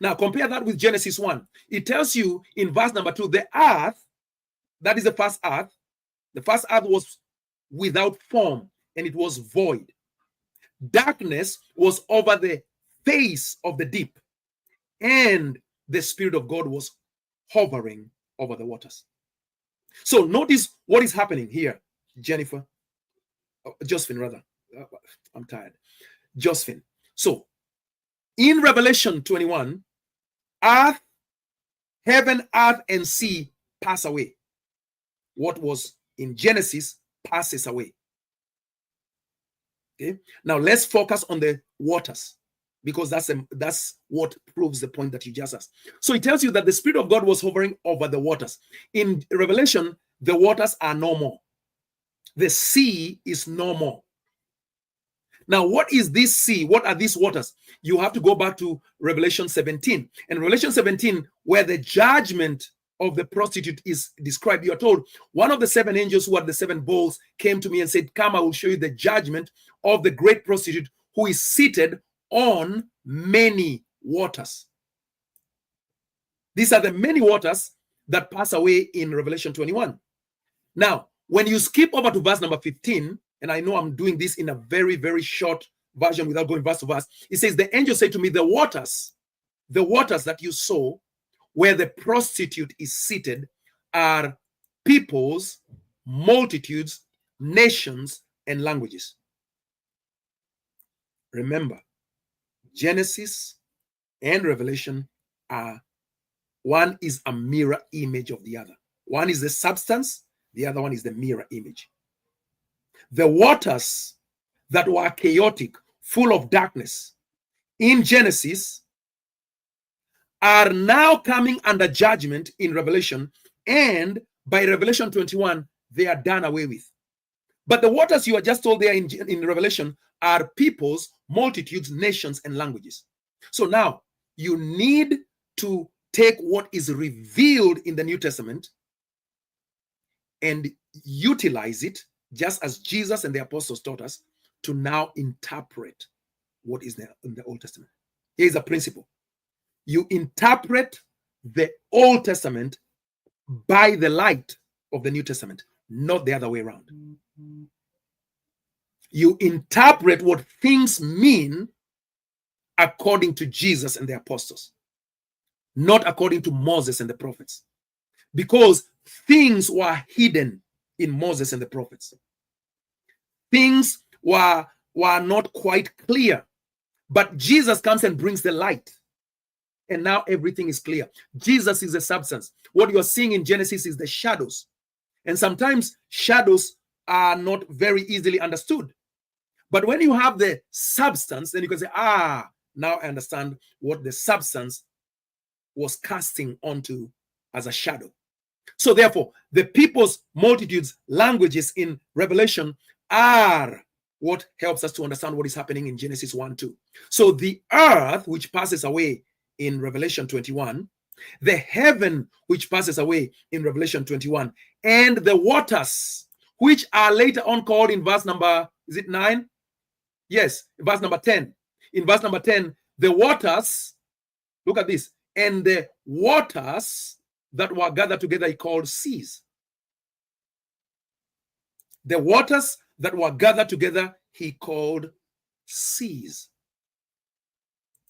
Now, compare that with Genesis 1. It tells you in verse number 2, the earth, that is the first earth was without form and it was void. Darkness was over the face of the deep, and the Spirit of God was hovering over the waters. So notice what is happening here, Josephine, rather. I'm tired. Josephine. So in Revelation 21, earth, heaven, earth, and sea pass away. What was in Genesis passes away. Okay. Now let's focus on the waters, because that's what proves the point that you just asked. So it tells you that the Spirit of God was hovering over the waters. In Revelation, the waters are no more. The sea is no more. Now, what is this sea? What are these waters? You have to go back to Revelation 17. And Revelation 17, where the judgment of the prostitute is described, you are told, one of the seven angels who had the seven bowls came to me and said, come, I will show you the judgment of the great prostitute who is seated on many waters. These are the many waters that pass away in Revelation 21. Now, when you skip over to verse number 15, and I know I'm doing this in a very, very short version without going verse to verse, it says, the angel said to me, the waters that you saw where the prostitute is seated are peoples, multitudes, nations, and languages. Remember, Genesis and Revelation are, one is a mirror image of the other. One is the substance, the other one is the mirror image. The waters that were chaotic, full of darkness in Genesis are now coming under judgment in Revelation, and by Revelation 21, they are done away with. But the waters you are just told there in Revelation are peoples, multitudes, nations, and languages. So now you need to take what is revealed in the New Testament and utilize it, just as Jesus and the apostles taught us, to now interpret what is there in the Old Testament. Here's a principle. You interpret the Old Testament by the light of the New Testament, not the other way around. You interpret what things mean according to Jesus and the apostles, not according to Moses and the prophets, because things were hidden in Moses and the prophets. Things were not quite clear, but Jesus comes and brings the light, and now everything is clear. Jesus is the substance. What you are seeing in Genesis is the shadows, and sometimes shadows are not very easily understood. But when you have the substance, then you can say, now I understand what the substance was casting onto as a shadow. So therefore, the people's multitudes, languages in Revelation are what helps us to understand what is happening in Genesis 1:2. So the earth, which passes away in Revelation 21, the heaven, which passes away in Revelation 21, and the waters, which are later on called in verse number, is it 9? Yes, verse number 10. In verse number 10, the waters, look at this, and the waters that were gathered together he called seas. The waters that were gathered together he called seas.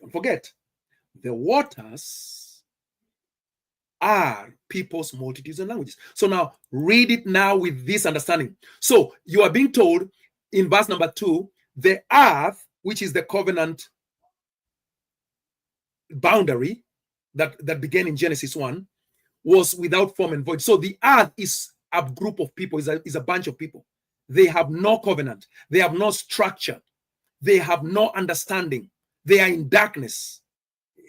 Don't forget, the waters are people's multitudes and languages. So now read it now with this understanding. So you are being told in verse number 2, the earth, which is the covenant boundary that began in Genesis 1, was without form and void. So the earth is a group of people, is a bunch of people. They have no covenant. They have no structure. They have no understanding. They are in darkness.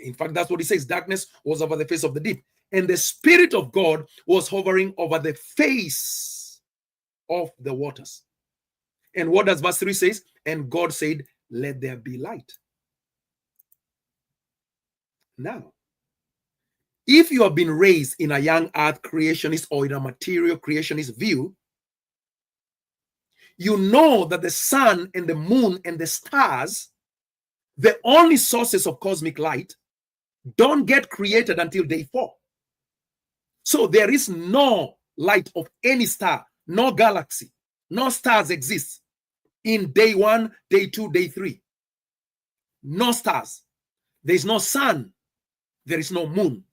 In fact, that's what he says. Darkness was over the face of the deep. And the Spirit of God was hovering over the face of the waters. And what does verse 3 says? And God said, let there be light. Now, if you have been raised in a young earth creationist or in a material creationist view, you know that the sun and the moon and the stars, the only sources of cosmic light, don't get created until day 4. So there is no light of any star, no galaxy, no stars exist in day 1, day 2, day 3. No stars. There is no sun. There is no moon.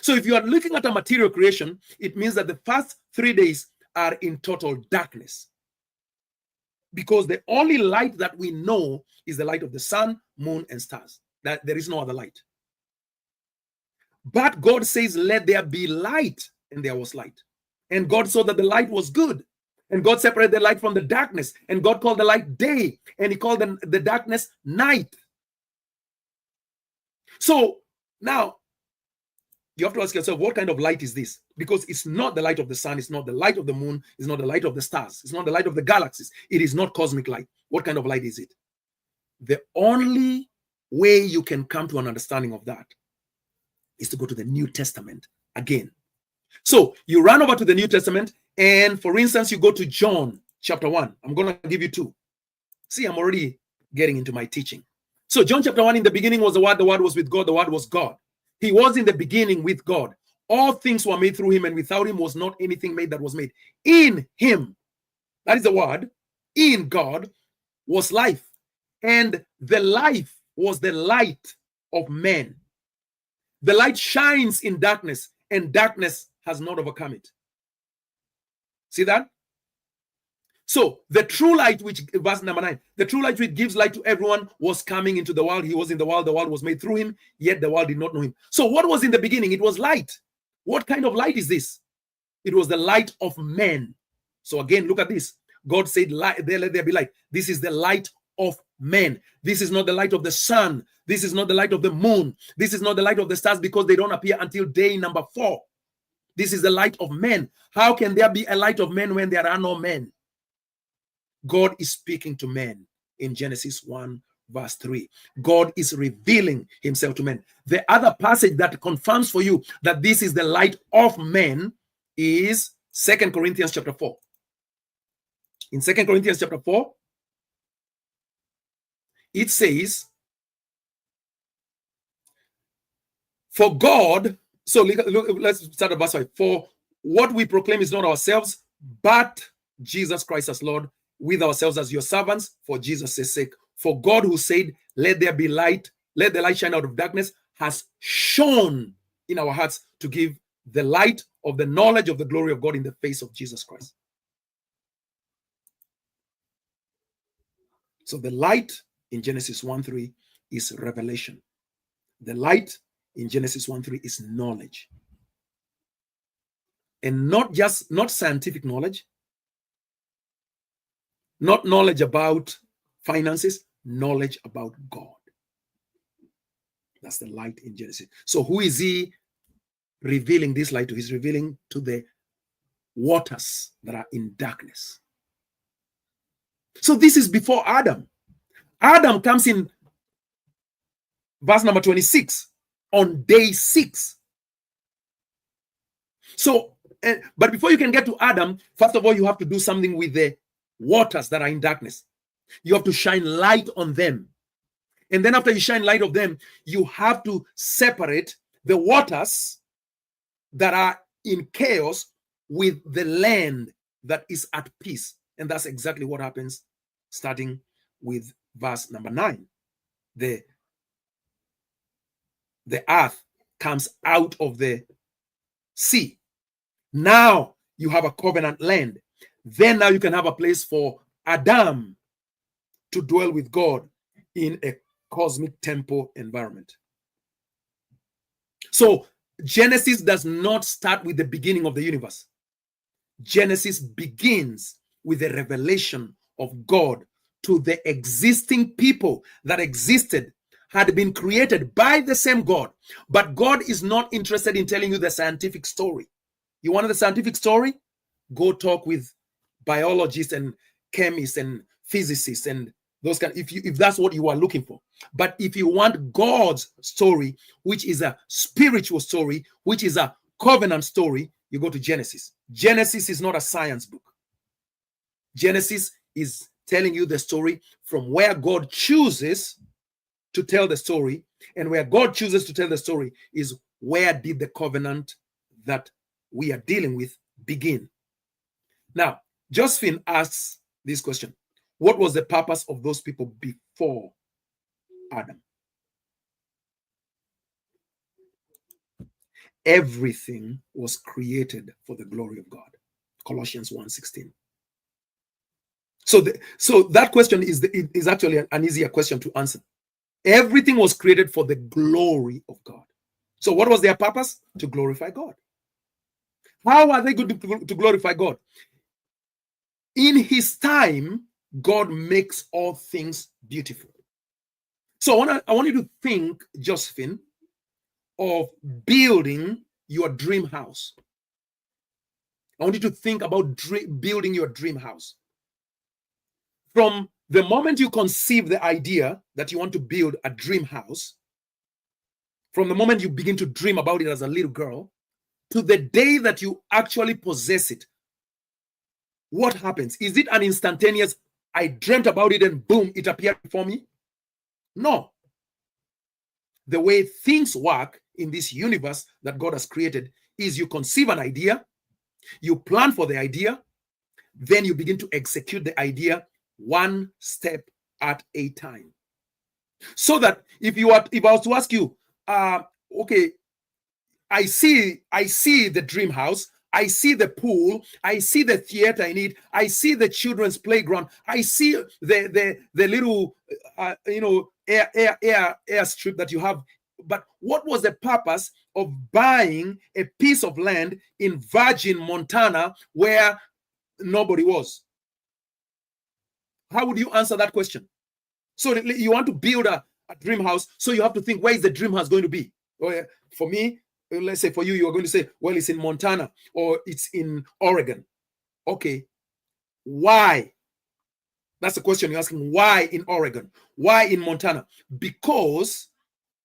So if you are looking at a material creation, it means that the first 3 days are in total darkness, because the only light that we know is the light of the sun, moon, and stars. That there is no other light. But God says, let there be light, and there was light. And God saw that the light was good. And God separated the light from the darkness. And God called the light day, and he called the darkness night. So now you have to ask yourself, what kind of light is this? Because it's not the light of the sun, it's not the light of the moon, it's not the light of the stars, it's not the light of the galaxies. It is not cosmic light. What kind of light is it? The only way you can come to an understanding of that is to go to the New Testament again. So you run over to the New Testament, and for instance, you go to John chapter 1. I'm going to give you 2. See, I'm already getting into my teaching. So John chapter 1, in the beginning was the Word was with God, the Word was God. He was in the beginning with God. All things were made through him, and without him was not anything made that was made. In him, that is the word, in God was life, and the life was the light of men. The light shines in darkness, and darkness has not overcome it. See that? So the true light, which, verse number 9, the true light which gives light to everyone was coming into the world. He was in the world was made through him, yet the world did not know him. So what was in the beginning? It was light. What kind of light is this? It was the light of men. So again, look at this. God said, let there be light. This is the light of men. This is not the light of the sun. This is not the light of the moon. This is not the light of the stars, because they don't appear until day number 4. This is the light of men. How can there be a light of men when there are no men? God is speaking to men in Genesis 1 verse 3. God is revealing himself to men. The other passage that confirms for you that this is the light of men is 2 Corinthians chapter 4. In 2 Corinthians chapter 4, it says, for God, so let's start at verse 5. For what we proclaim is not ourselves, but Jesus Christ as Lord, with ourselves as your servants for Jesus' sake. For God, who said, let there be light, let the light shine out of darkness, has shone in our hearts to give the light of the knowledge of the glory of God in the face of Jesus Christ. So the light in Genesis 1:3 is revelation. The light in Genesis 1:3 is knowledge. And not scientific knowledge, not knowledge about finances, knowledge about God. That's the light in Genesis. So who is he revealing this light to? He's revealing to the waters that are in darkness. So this is before Adam. Adam comes in verse number 26 on day 6. So, but before you can get to Adam, first of all, you have to do something with the waters that are in darkness. You have to shine light on them. And then after you shine light on them, you have to separate the waters that are in chaos with the land that is at peace. And that's exactly what happens starting with verse number 9. The earth comes out of the sea. Now you have a covenant land. Then now you can have a place for Adam to dwell with God in a cosmic temple environment. So Genesis does not start with the beginning of the universe. Genesis begins with the revelation of God to the existing people that existed, had been created by the same God. But God is not interested in telling you the scientific story. You want the scientific story? Go talk with biologists and chemists and physicists and those kind. If that's what you are looking for. But if you want God's story, which is a spiritual story, which is a covenant story, you go to Genesis. Genesis is not a science book. Genesis is telling you the story from where God chooses to tell the story, and where God chooses to tell the story is where did the covenant that we are dealing with begin. Now, Josephine asks this question: what was the purpose of those people before Adam? Everything was created for the glory of God. Colossians 1:16. So that question is actually an easier question to answer. Everything was created for the glory of God. So what was their purpose? To glorify God. How are they going to glorify God? In his time, God makes all things beautiful. So I want you to think, Josephine, of building your dream house. I want you to think about building your dream house. From the moment you conceive the idea that you want to build a dream house, from the moment you begin to dream about it as a little girl, to the day that you actually possess it, what happens? Is it an instantaneous, I dreamt about it and boom, it appeared before me? No. The way things work in this universe that God has created is you conceive an idea, you plan for the idea, then you begin to execute the idea one step at a time. So that if I was to ask you, okay, I see the dream house, I see the pool, I see the theater in it, I see the children's playground, I see the little air strip that you have. But what was the purpose of buying a piece of land in Virgin Montana where nobody was? How would you answer that question? So you want to build a dream house, so you have to think, where is the dream house going to be? For me, let's say for you, you're going to say, well, it's in Montana or it's in Oregon. Okay, why? That's the question you're asking. Why in Oregon? Why in Montana? Because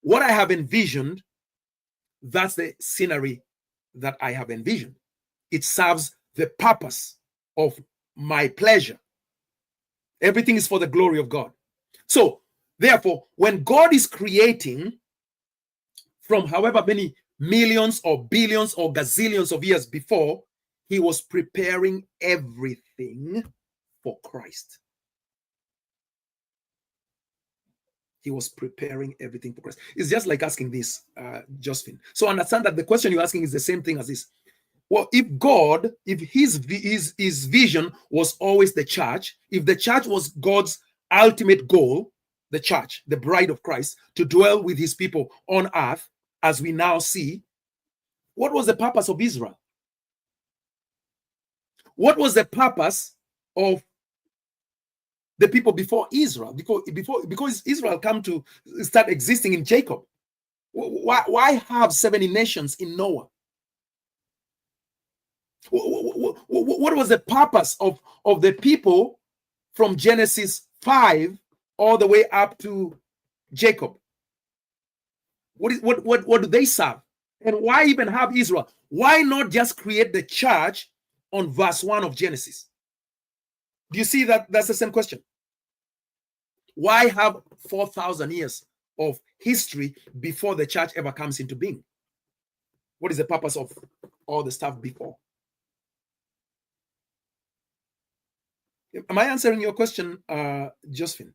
what I have envisioned, that's the scenery that I have envisioned. It serves the purpose of my pleasure. Everything is for the glory of God. So, therefore, when God is creating from however many millions or billions or gazillions of years before, he was preparing everything for Christ. He was preparing everything for Christ. It's just like asking this, Josephine. So understand that the question you're asking is the same thing as this. Well, if his vision was always the church, if the church was God's ultimate goal, the church, the bride of Christ, to dwell with his people on earth, as we now see, what was the purpose of Israel? What was the purpose of the people before Israel? Because Israel come to start existing in Jacob. Why have 70 nations in Noah? What was the purpose of the people from Genesis 5 all the way up to Jacob? What do they serve? And why even have Israel? Why not just create the church on verse 1 of Genesis? Do you see that? That's the same question. Why have 4,000 years of history before the church ever comes into being? What is the purpose of all the stuff before? Am I answering your question, Josephine?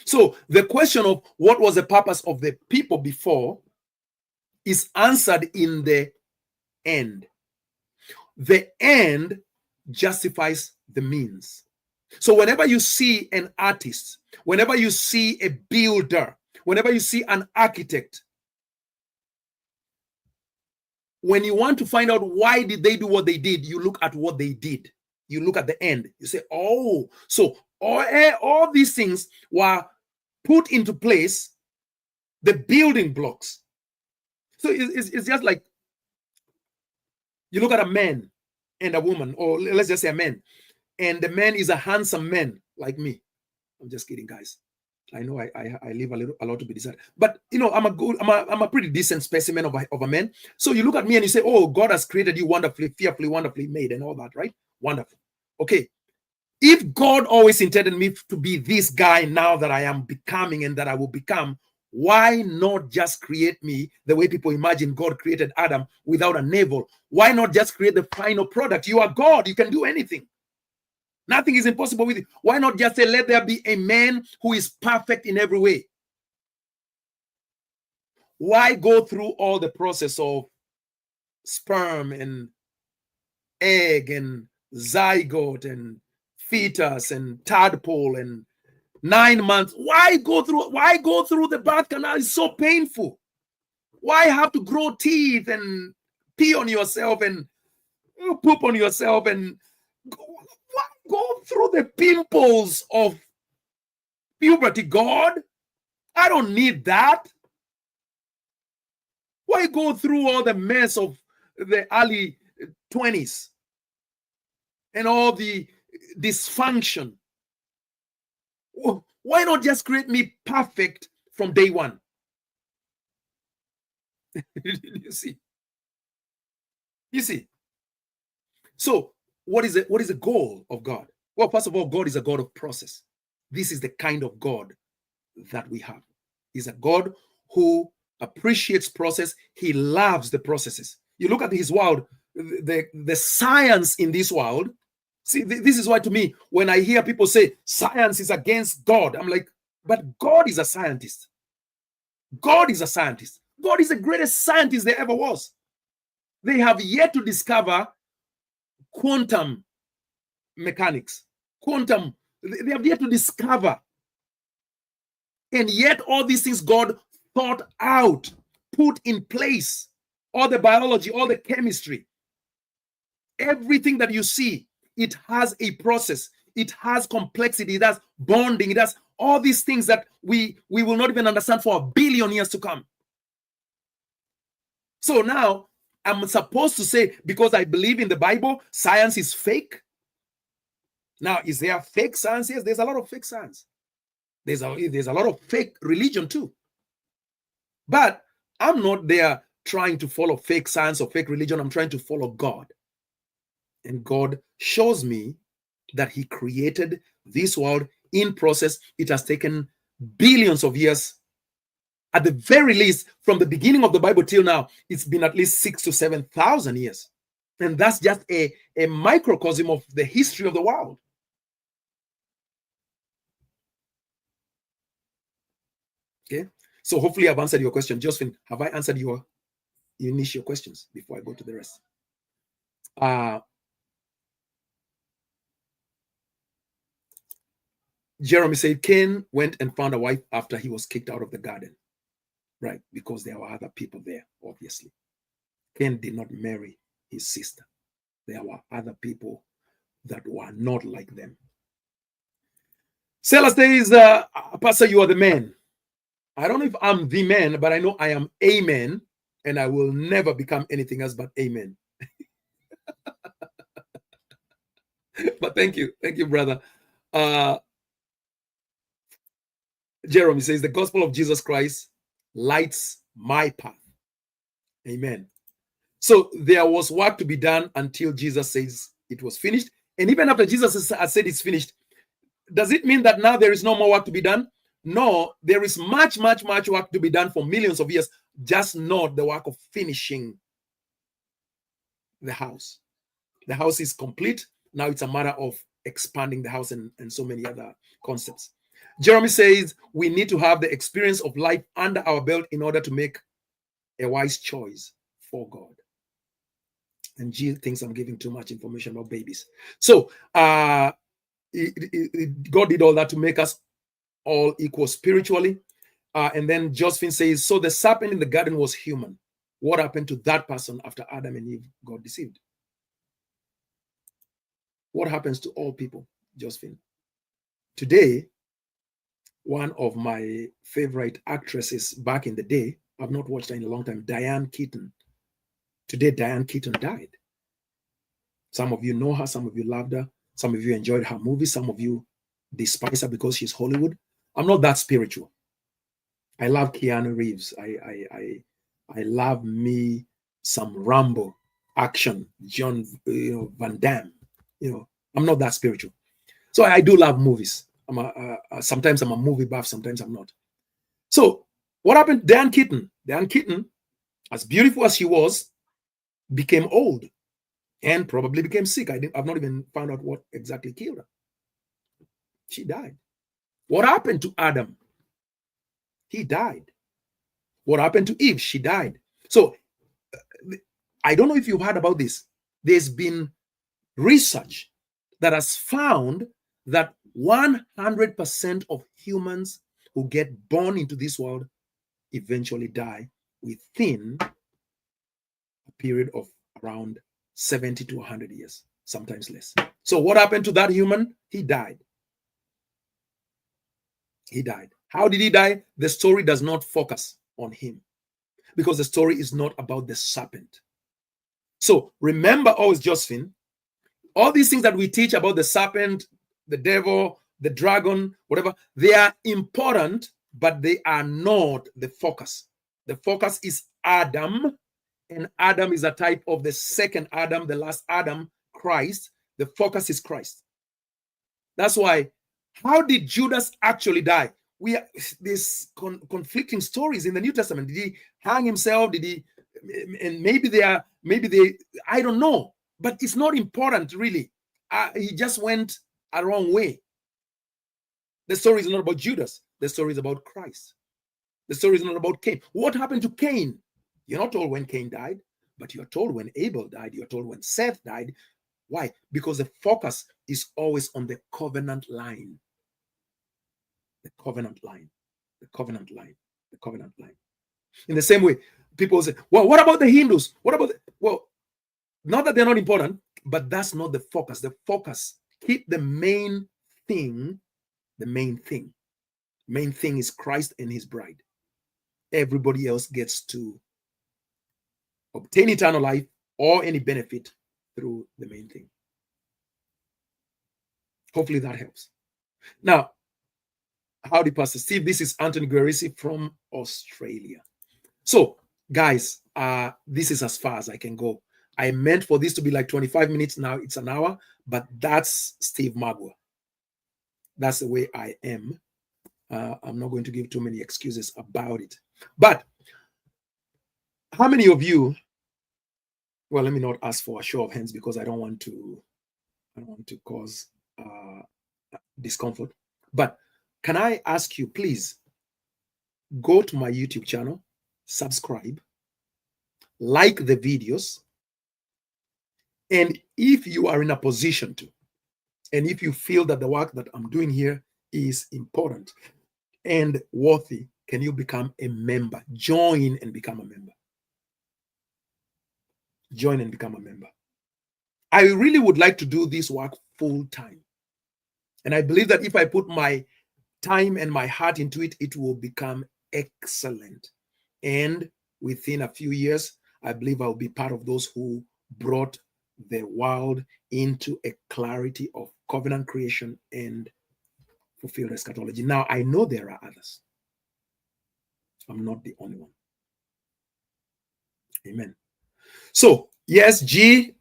So the question of what was the purpose of the people before is answered in the end. The end justifies the means. So whenever you see an artist, whenever you see a builder, whenever you see an architect, when you want to find out why did they do what they did, you look at what they did. You look at the end. You say, oh, so all these things were put into place, the building blocks. So it's just like you look at a man and a woman, or let's just say a man, and the man is a handsome man like me. I'm just kidding, guys. I know I leave a lot to be desired, but you know, I'm a pretty decent specimen of a man. So you look at me and you say, oh, God has created you wonderfully, fearfully, wonderfully made, and all that, right? Wonderful. Okay. If God always intended me to be this guy now that I am becoming and that I will become, why not just create me the way people imagine God created Adam without a navel? Why not just create the final product? You are God. You can do anything. Nothing is impossible with you. Why not just say, let there be a man who is perfect in every way? Why go through all the process of sperm and egg and zygote and fetus and tadpole and 9 months? Why go through the birth canal? It's so painful. Why have to grow teeth and pee on yourself and poop on yourself and why go through the pimples of puberty? God, I don't need that. Why go through all the mess of the early 20s and all the dysfunction? Why not just create me perfect from day one? You see? So what is the goal of God? Well, first of all, God is a God of process. This is the kind of God that we have. He's a God who appreciates process. He loves the processes. You look at his world, the science in this world. See, this is why to me, when I hear people say science is against God, I'm like, but God is a scientist. God is a scientist. God is the greatest scientist there ever was. They have yet to discover quantum mechanics. They have yet to discover. And yet all these things God thought out, put in place. All the biology, all the chemistry, everything that you see, it has a process. It has complexity. It has bonding. It has all these things that we will not even understand for 1 billion years to come. So now I'm supposed to say, because I believe in the Bible, science is fake. Now, is there fake science? Yes, there's a lot of fake science. There's a lot of fake religion too. But I'm not there trying to follow fake science or fake religion. I'm trying to follow God. And God shows me that he created this world in process. It has taken billions of years. At the very least, from the beginning of the Bible till now, it's been at least 6,000 to 7,000 years. And that's just a microcosm of the history of the world. Okay, so hopefully I've answered your question. Josephine, have I answered your initial questions before I go to the rest? Jeremy said Cain went and found a wife after he was kicked out of the garden. Right, because there were other people there, obviously. Cain did not marry his sister. There were other people that were not like them. Selah says, Pastor, you are the man. I don't know if I'm the man, but I know I am a man, and I will never become anything else but amen. But thank you, brother. Jeremy says, the gospel of Jesus Christ lights my path. Amen. So there was work to be done until Jesus says it was finished. And even after Jesus has said it's finished, does it mean that now there is no more work to be done? No, there is much, much, much work to be done for millions of years, just not the work of finishing the house. The house is complete. Now it's a matter of expanding the house and so many other concepts. Jeremy says we need to have the experience of life under our belt in order to make a wise choice for God. And G thinks I'm giving too much information about babies. So God did all that to make us all equal spiritually. And then Josephine says, so the serpent in the garden was human. What happened to that person after Adam and Eve got deceived? What happens to all people, Josephine? Today, one of my favorite actresses back in the day, I've not watched her in a long time, Diane Keaton. Today, Diane Keaton died. Some of you know her, some of you loved her, some of you enjoyed her movies, some of you despise her because she's Hollywood. I'm not that spiritual. I love Keanu Reeves. I love me some Rambo action, John Van Damme. I'm not that spiritual. So I do love movies. Sometimes I'm a movie buff, sometimes I'm not. So what happened? Diane Keaton, as beautiful as she was, became old and probably became sick. I've not even found out what exactly killed her. She died. What happened to Adam? He died. What happened to Eve? She died. So I don't know if you've heard about this. There's been research that has found that 100% of humans who get born into this world eventually die within a period of around 70 to 100 years, sometimes less. So what happened to that human? He died. He died. How did he die? The story does not focus on him because the story is not about the serpent. So remember always, Josephine, all these things that we teach about the serpent, the devil, the dragon, whatever, they are important, but they are not the focus. The focus is Adam, and Adam is a type of the second Adam, the last Adam, Christ. The focus is Christ. That's why, how did Judas actually die? we are these conflicting stories in the New Testament. Did he hang himself? Did he? And maybe they, I don't know, but it's not important really. He just went a wrong way. The story is not about Judas. The story is about Christ. The story is not about Cain. What happened to Cain? You're not told when Cain died, but you're told when Abel died. You're told when Seth died. Why? Because the focus is always on the covenant line. The covenant line. The covenant line. The covenant line. In the same way, people say, well, what about the Hindus? What about well, not that they're not important, but that's not the focus. The focus, keep the main thing, the main thing. Main thing is Christ and his bride. Everybody else gets to obtain eternal life or any benefit through the main thing. Hopefully that helps. Now, howdy, Pastor Steve. This is Anthony Guerrisi from Australia. So, guys, this is as far as I can go. I meant for this to be like 25 minutes. Now it's an hour, but that's Steve Magua. That's the way I am. I'm not going to give too many excuses about it. But how many of you, well, let me not ask for a show of hands because I don't want to cause discomfort. But can I ask you, please, go to my YouTube channel, subscribe, like the videos, and if you are in a position to, and if you feel that the work that I'm doing here is important and worthy, can you become a member? Join and become a member. Join and become a member. I really would like to do this work full time. And I believe that if I put my time and my heart into it, it will become excellent. And within a few years, I believe I'll be part of those who brought the world into a clarity of covenant creation and fulfilled eschatology. Now, I know there are others. I'm not the only one. Amen. So, yes, G,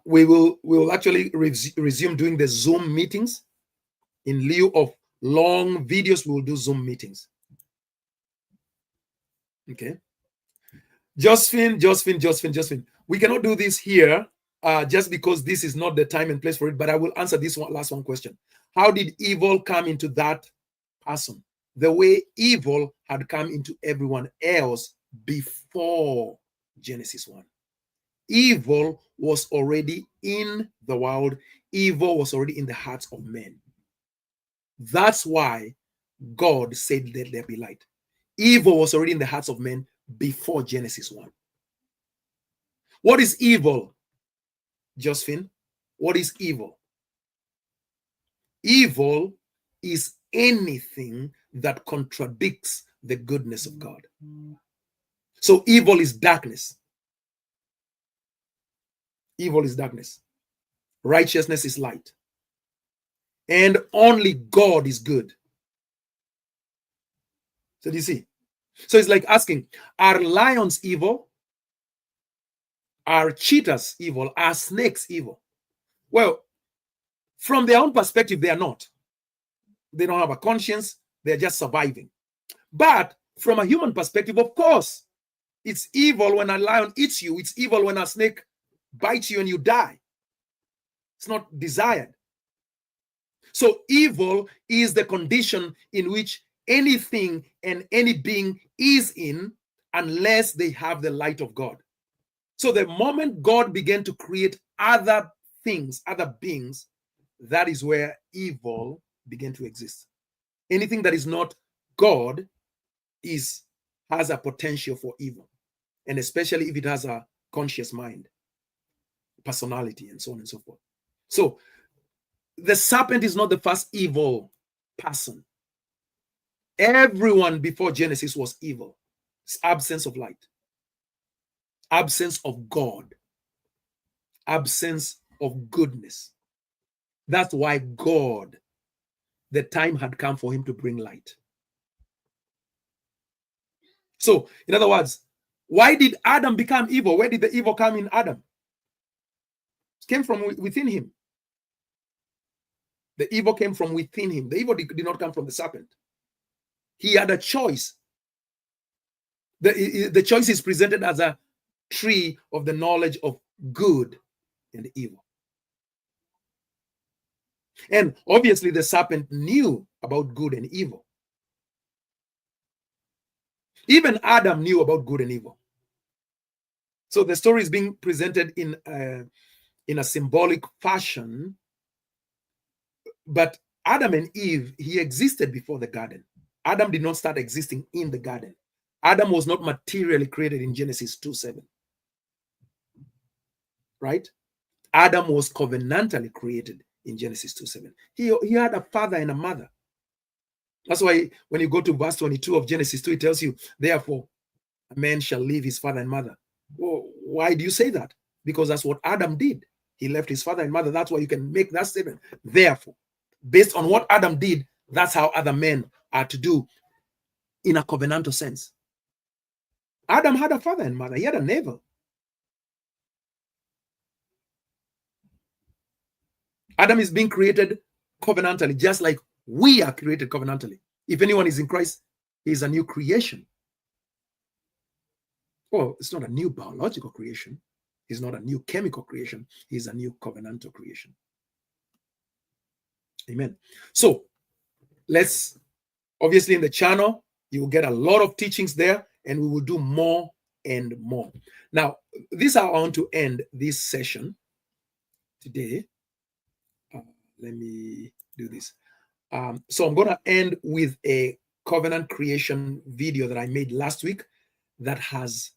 we will actually resume doing the Zoom meetings. In lieu of long videos, we will do Zoom meetings. Okay. Josephine. We cannot do this here just because this is not the time and place for it, but I will answer this last one question. How did evil come into that person? The way evil had come into everyone else before Genesis 1. Evil was already in the world. Evil was already in the hearts of men. That's why God said, let there be light. Evil was already in the hearts of men before Genesis 1. What is evil, Josephine? What is evil? Evil is anything that contradicts the goodness of God. So evil is darkness. Evil is darkness. Righteousness is light. And only God is good. So do you see? So it's like asking, are lions evil? Are cheetahs evil? Are snakes evil? Well, from their own perspective, they are not. They don't have a conscience. They're just surviving. But from a human perspective, of course, it's evil when a lion eats you. It's evil when a snake bites you and you die. It's not desired. So evil is the condition in which anything and any being is in unless they have the light of God. So the moment God began to create other things, other beings, that is where evil began to exist. Anything that is not God has a potential for evil, and especially if it has a conscious mind, personality, and so on and so forth. So the serpent is not the first evil person. Everyone before Genesis was evil. It's absence of light, absence of God, absence of goodness. That's why God, the time had come for him to bring light. So, in other words, why did Adam become evil? Where did the evil come in Adam? It came from within him. The evil came from within him. The evil did not come from the serpent. He had a choice. The choice is presented as a tree of the knowledge of good and evil. And obviously the serpent knew about good and evil. Even Adam knew about good and evil. So the story is being presented in a symbolic fashion. But Adam and Eve, he existed before the garden. Adam did not start existing in the garden. Adam was not materially created in Genesis 2:7. Right? Adam was covenantally created in Genesis 2:7. He had a father and a mother. That's why when you go to verse 22 of Genesis 2, it tells you, therefore, a man shall leave his father and mother. Well, why do you say that? Because that's what Adam did. He left his father and mother. That's why you can make that statement. Therefore, based on what Adam did, that's how other men are to do in a covenantal sense. Adam had a father and mother. He had a neighbor. Adam is being created covenantally, just like we are created covenantally. If anyone is in Christ, he is a new creation. Oh, it's not a new biological creation. He's not a new chemical creation. He's a new covenantal creation. Amen. So let's, obviously in the channel, you will get a lot of teachings there, and we will do more and more. Now, this is how I want to end this session today. Let me do this. So I'm going to end with a covenant creation video that I made last week that has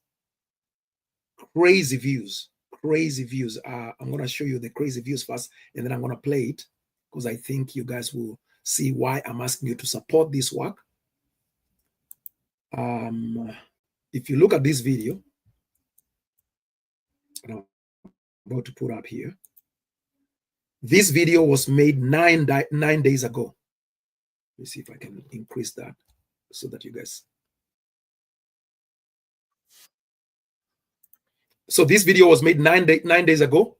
crazy views. I'm going to show you the crazy views first, and then I'm going to play it because I think you guys will see why I'm asking you to support this work. If you look at this video, and I'm about to put up here, this video was made 9 days ago. Let me see if I can increase that so that you guys. So this video was made 9 days ago.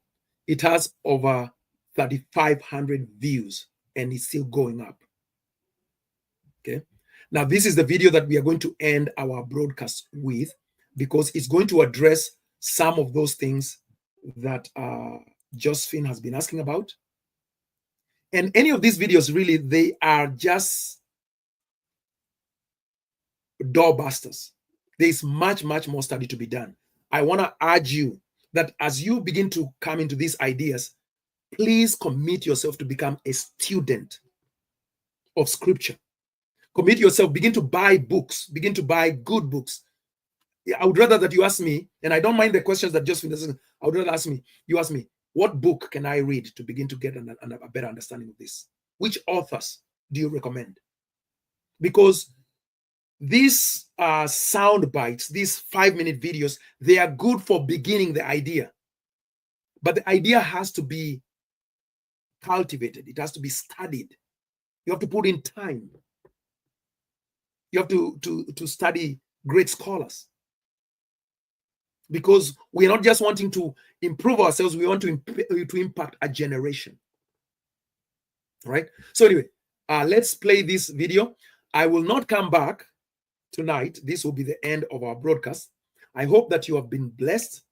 It has over 3,500 views, and it's still going up. Okay. Now, this is the video that we are going to end our broadcast with, because it's going to address some of those things that Josephine has been asking about. And any of these videos, really, they are just doorbusters. There's much more study to be done. I want to urge you that as you begin to come into these ideas, please commit yourself to become a student of Scripture. Commit yourself, begin to buy books, begin to buy good books. I would rather that you ask me, and I don't mind the questions that Josephine doesn't, I would rather you ask me, what book can I read to begin to get a better understanding of this? Which authors do you recommend? Because these sound bites, these 5-minute videos, they are good for beginning the idea. But the idea has to be cultivated. It has to be studied. You have to put in time. You have to study great scholars. Because we're not just wanting to improve ourselves, we want to impact a generation. Right? So anyway, let's play this video. I will not come back tonight. This will be the end of our broadcast. I hope that you have been blessed,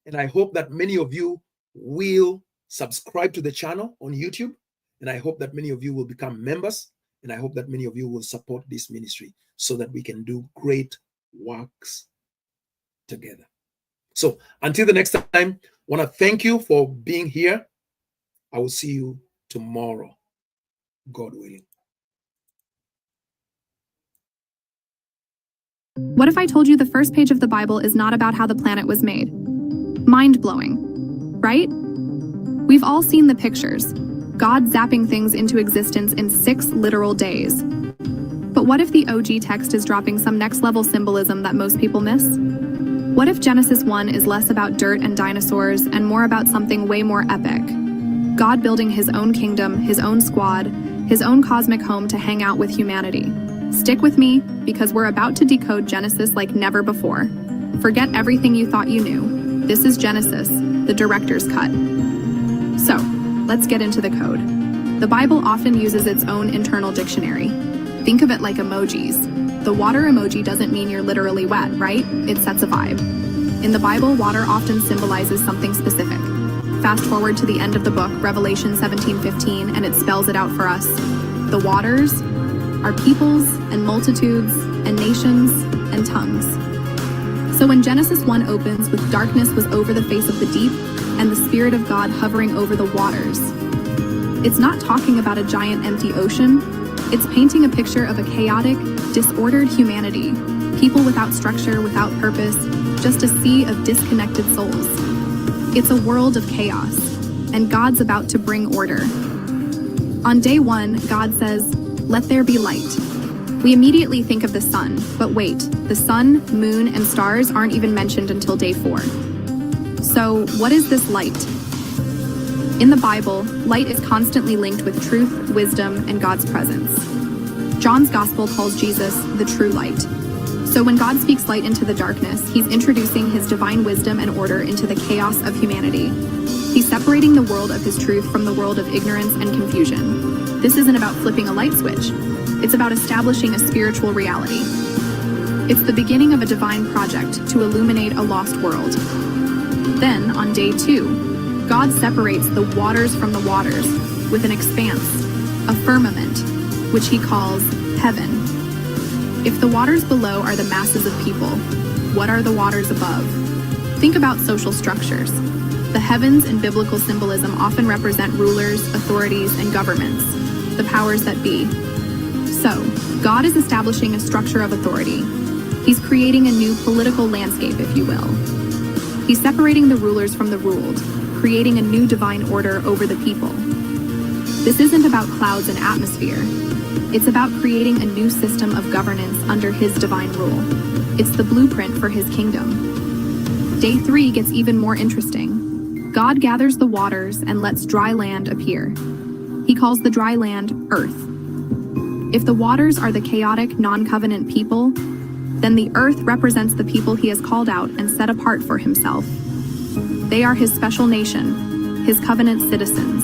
and I hope that many of you will subscribe to the channel on YouTube, and I hope that many of you will become members, and I hope that many of you will support this ministry so that we can do great works together. So until the next time, I want to thank you for being here. I will see you tomorrow, God willing. What if I told you the first page of the Bible is not about how the planet was made? Mind-blowing, right? We've all seen the pictures. God zapping things into existence in 6 literal days. But what if the OG text is dropping some next-level symbolism that most people miss? What if Genesis 1 is less about dirt and dinosaurs and more about something way more epic? God building his own kingdom, his own squad, his own cosmic home to hang out with humanity. Stick with me, because we're about to decode Genesis like never before. Forget everything you thought you knew. This is Genesis, the director's cut. So, let's get into the code. The Bible often uses its own internal dictionary. Think of it like emojis. The water emoji doesn't mean you're literally wet, right? It sets a vibe. In the Bible, water often symbolizes something specific. Fast forward to the end of the book, Revelation 17:15, and it spells it out for us. The waters are peoples and multitudes and nations and tongues. So when Genesis 1 opens with darkness was over the face of the deep and the Spirit of God hovering over the waters, it's not talking about a giant empty ocean. It's painting a picture of a chaotic, disordered humanity, people without structure, without purpose, just a sea of disconnected souls. It's a world of chaos, and God's about to bring order. On day 1, God says, "Let there be light." We immediately think of the sun, but wait, the sun, moon, and stars aren't even mentioned until day 4. So, what is this light? In the Bible, light is constantly linked with truth, wisdom, and God's presence. John's Gospel calls Jesus the true light. So when God speaks light into the darkness, he's introducing his divine wisdom and order into the chaos of humanity. He's separating the world of his truth from the world of ignorance and confusion. This isn't about flipping a light switch. It's about establishing a spiritual reality. It's the beginning of a divine project to illuminate a lost world. Then, on day 2, God separates the waters from the waters with an expanse, a firmament, which he calls heaven. If the waters below are the masses of people, what are the waters above? Think about social structures. The heavens in biblical symbolism often represent rulers, authorities, and governments, the powers that be. So, God is establishing a structure of authority. He's creating a new political landscape, if you will. He's separating the rulers from the ruled, creating a new divine order over the people. This isn't about clouds and atmosphere. It's about creating a new system of governance under his divine rule. It's the blueprint for his kingdom. Day 3 gets even more interesting. God gathers the waters and lets dry land appear. He calls the dry land earth. If the waters are the chaotic, non-covenant people, then the earth represents the people he has called out and set apart for himself. They are his special nation, his covenant citizens.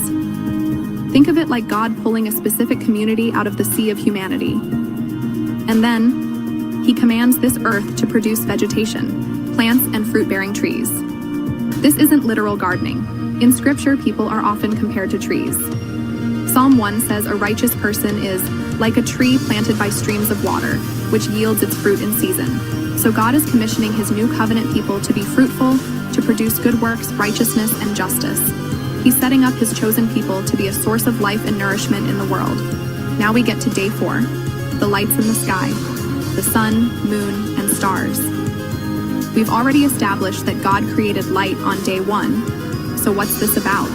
Think of it like God pulling a specific community out of the sea of humanity. And then, he commands this earth to produce vegetation, plants and fruit-bearing trees. This isn't literal gardening. In scripture, people are often compared to trees. Psalm 1 says a righteous person is like a tree planted by streams of water, which yields its fruit in season. So God is commissioning his new covenant people to be fruitful, to produce good works, righteousness, and justice. He's setting up his chosen people to be a source of life and nourishment in the world. Now we get to day 4, the lights in the sky, the sun, moon, and stars. We've already established that God created light on day 1. So what's this about?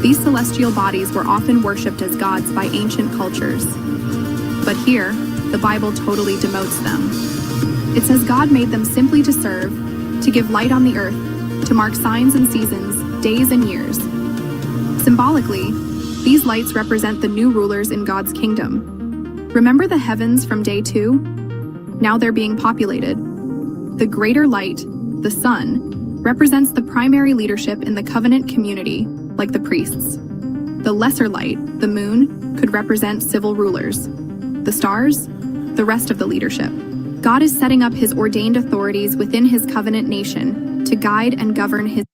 These celestial bodies were often worshipped as gods by ancient cultures. But here, the Bible totally demotes them. It says God made them simply to serve, to give light on the earth, to mark signs and seasons, days and years. Symbolically, these lights represent the new rulers in God's kingdom. Remember the heavens from day 2? Now they're being populated. The greater light, the sun, represents the primary leadership in the covenant community, like the priests. The lesser light, the moon, could represent civil rulers. The stars, the rest of the leadership. God is setting up his ordained authorities within his covenant nation to guide and govern his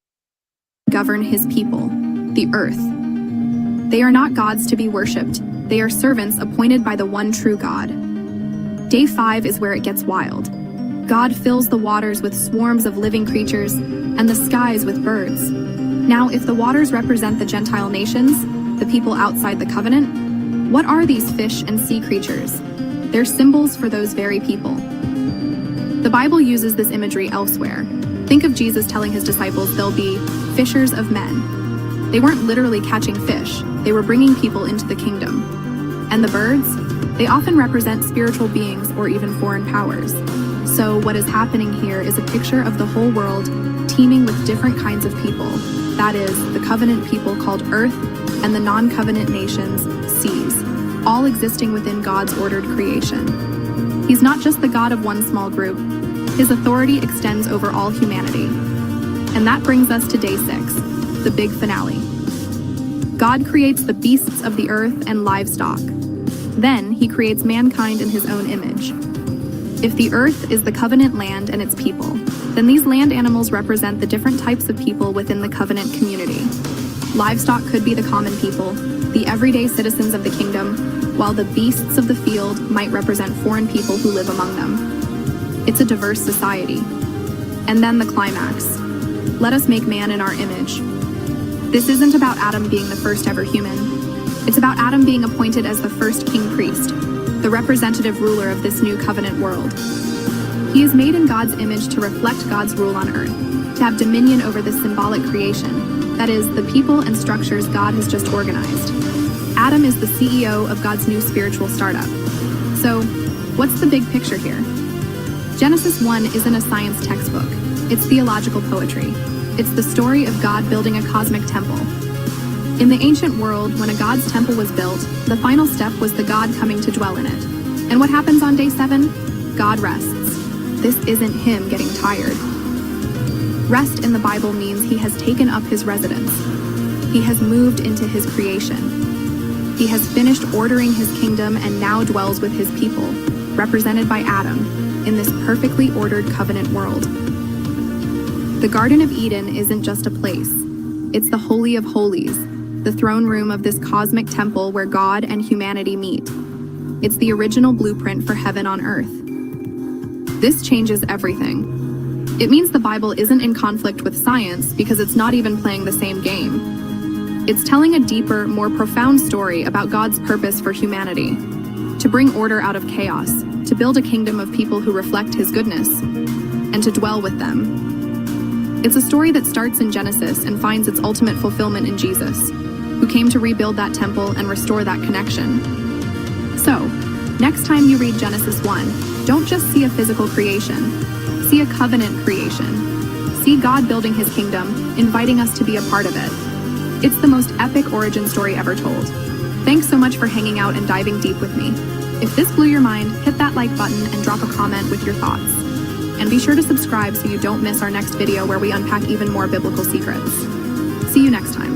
people, the earth. They are not gods to be worshipped. They are servants appointed by the one true God. Day 5 is where it gets wild. God fills the waters with swarms of living creatures and the skies with birds. Now, if the waters represent the Gentile nations, the people outside the covenant, what are these fish and sea creatures? They're symbols for those very people. The Bible uses this imagery elsewhere. Think of Jesus telling his disciples they'll be fishers of men. They weren't literally catching fish, they were bringing people into the kingdom. And the birds? They often represent spiritual beings or even foreign powers. So what is happening here is a picture of the whole world teeming with different kinds of people. That is, the covenant people called earth and the non-covenant nations, seas, all existing within God's ordered creation. He's not just the God of one small group. His authority extends over all humanity. And that brings us to day 6, the big finale. God creates the beasts of the earth and livestock. Then he creates mankind in his own image. If the earth is the covenant land and its people, then these land animals represent the different types of people within the covenant community. Livestock could be the common people, the everyday citizens of the kingdom, while the beasts of the field might represent foreign people who live among them. It's a diverse society. And then the climax. Let us make man in our image. This isn't about Adam being the first ever human. It's about Adam being appointed as the first king priest, the representative ruler of this new covenant world. He is made in God's image to reflect God's rule on earth, to have dominion over this symbolic creation, that is, the people and structures God has just organized. Adam is the CEO of God's new spiritual startup. So, what's the big picture here? Genesis 1 isn't a science textbook. It's theological poetry. It's the story of God building a cosmic temple. In the ancient world, when a God's temple was built, the final step was the God coming to dwell in it. And what happens on day 7? God rests. This isn't him getting tired. Rest in the Bible means he has taken up his residence. He has moved into his creation. He has finished ordering his kingdom and now dwells with his people, represented by Adam, in this perfectly ordered covenant world. The Garden of Eden isn't just a place. It's the Holy of Holies, the throne room of this cosmic temple where God and humanity meet. It's the original blueprint for heaven on earth. This changes everything. It means the Bible isn't in conflict with science because it's not even playing the same game. It's telling a deeper, more profound story about God's purpose for humanity, to bring order out of chaos, to build a kingdom of people who reflect his goodness, and to dwell with them. It's a story that starts in Genesis and finds its ultimate fulfillment in Jesus, who came to rebuild that temple and restore that connection. So, next time you read Genesis 1, don't just see a physical creation. See a covenant creation. See God building his kingdom, inviting us to be a part of it. It's the most epic origin story ever told. Thanks so much for hanging out and diving deep with me. If this blew your mind, hit that like button and drop a comment with your thoughts. And be sure to subscribe so you don't miss our next video where we unpack even more biblical secrets. See you next time.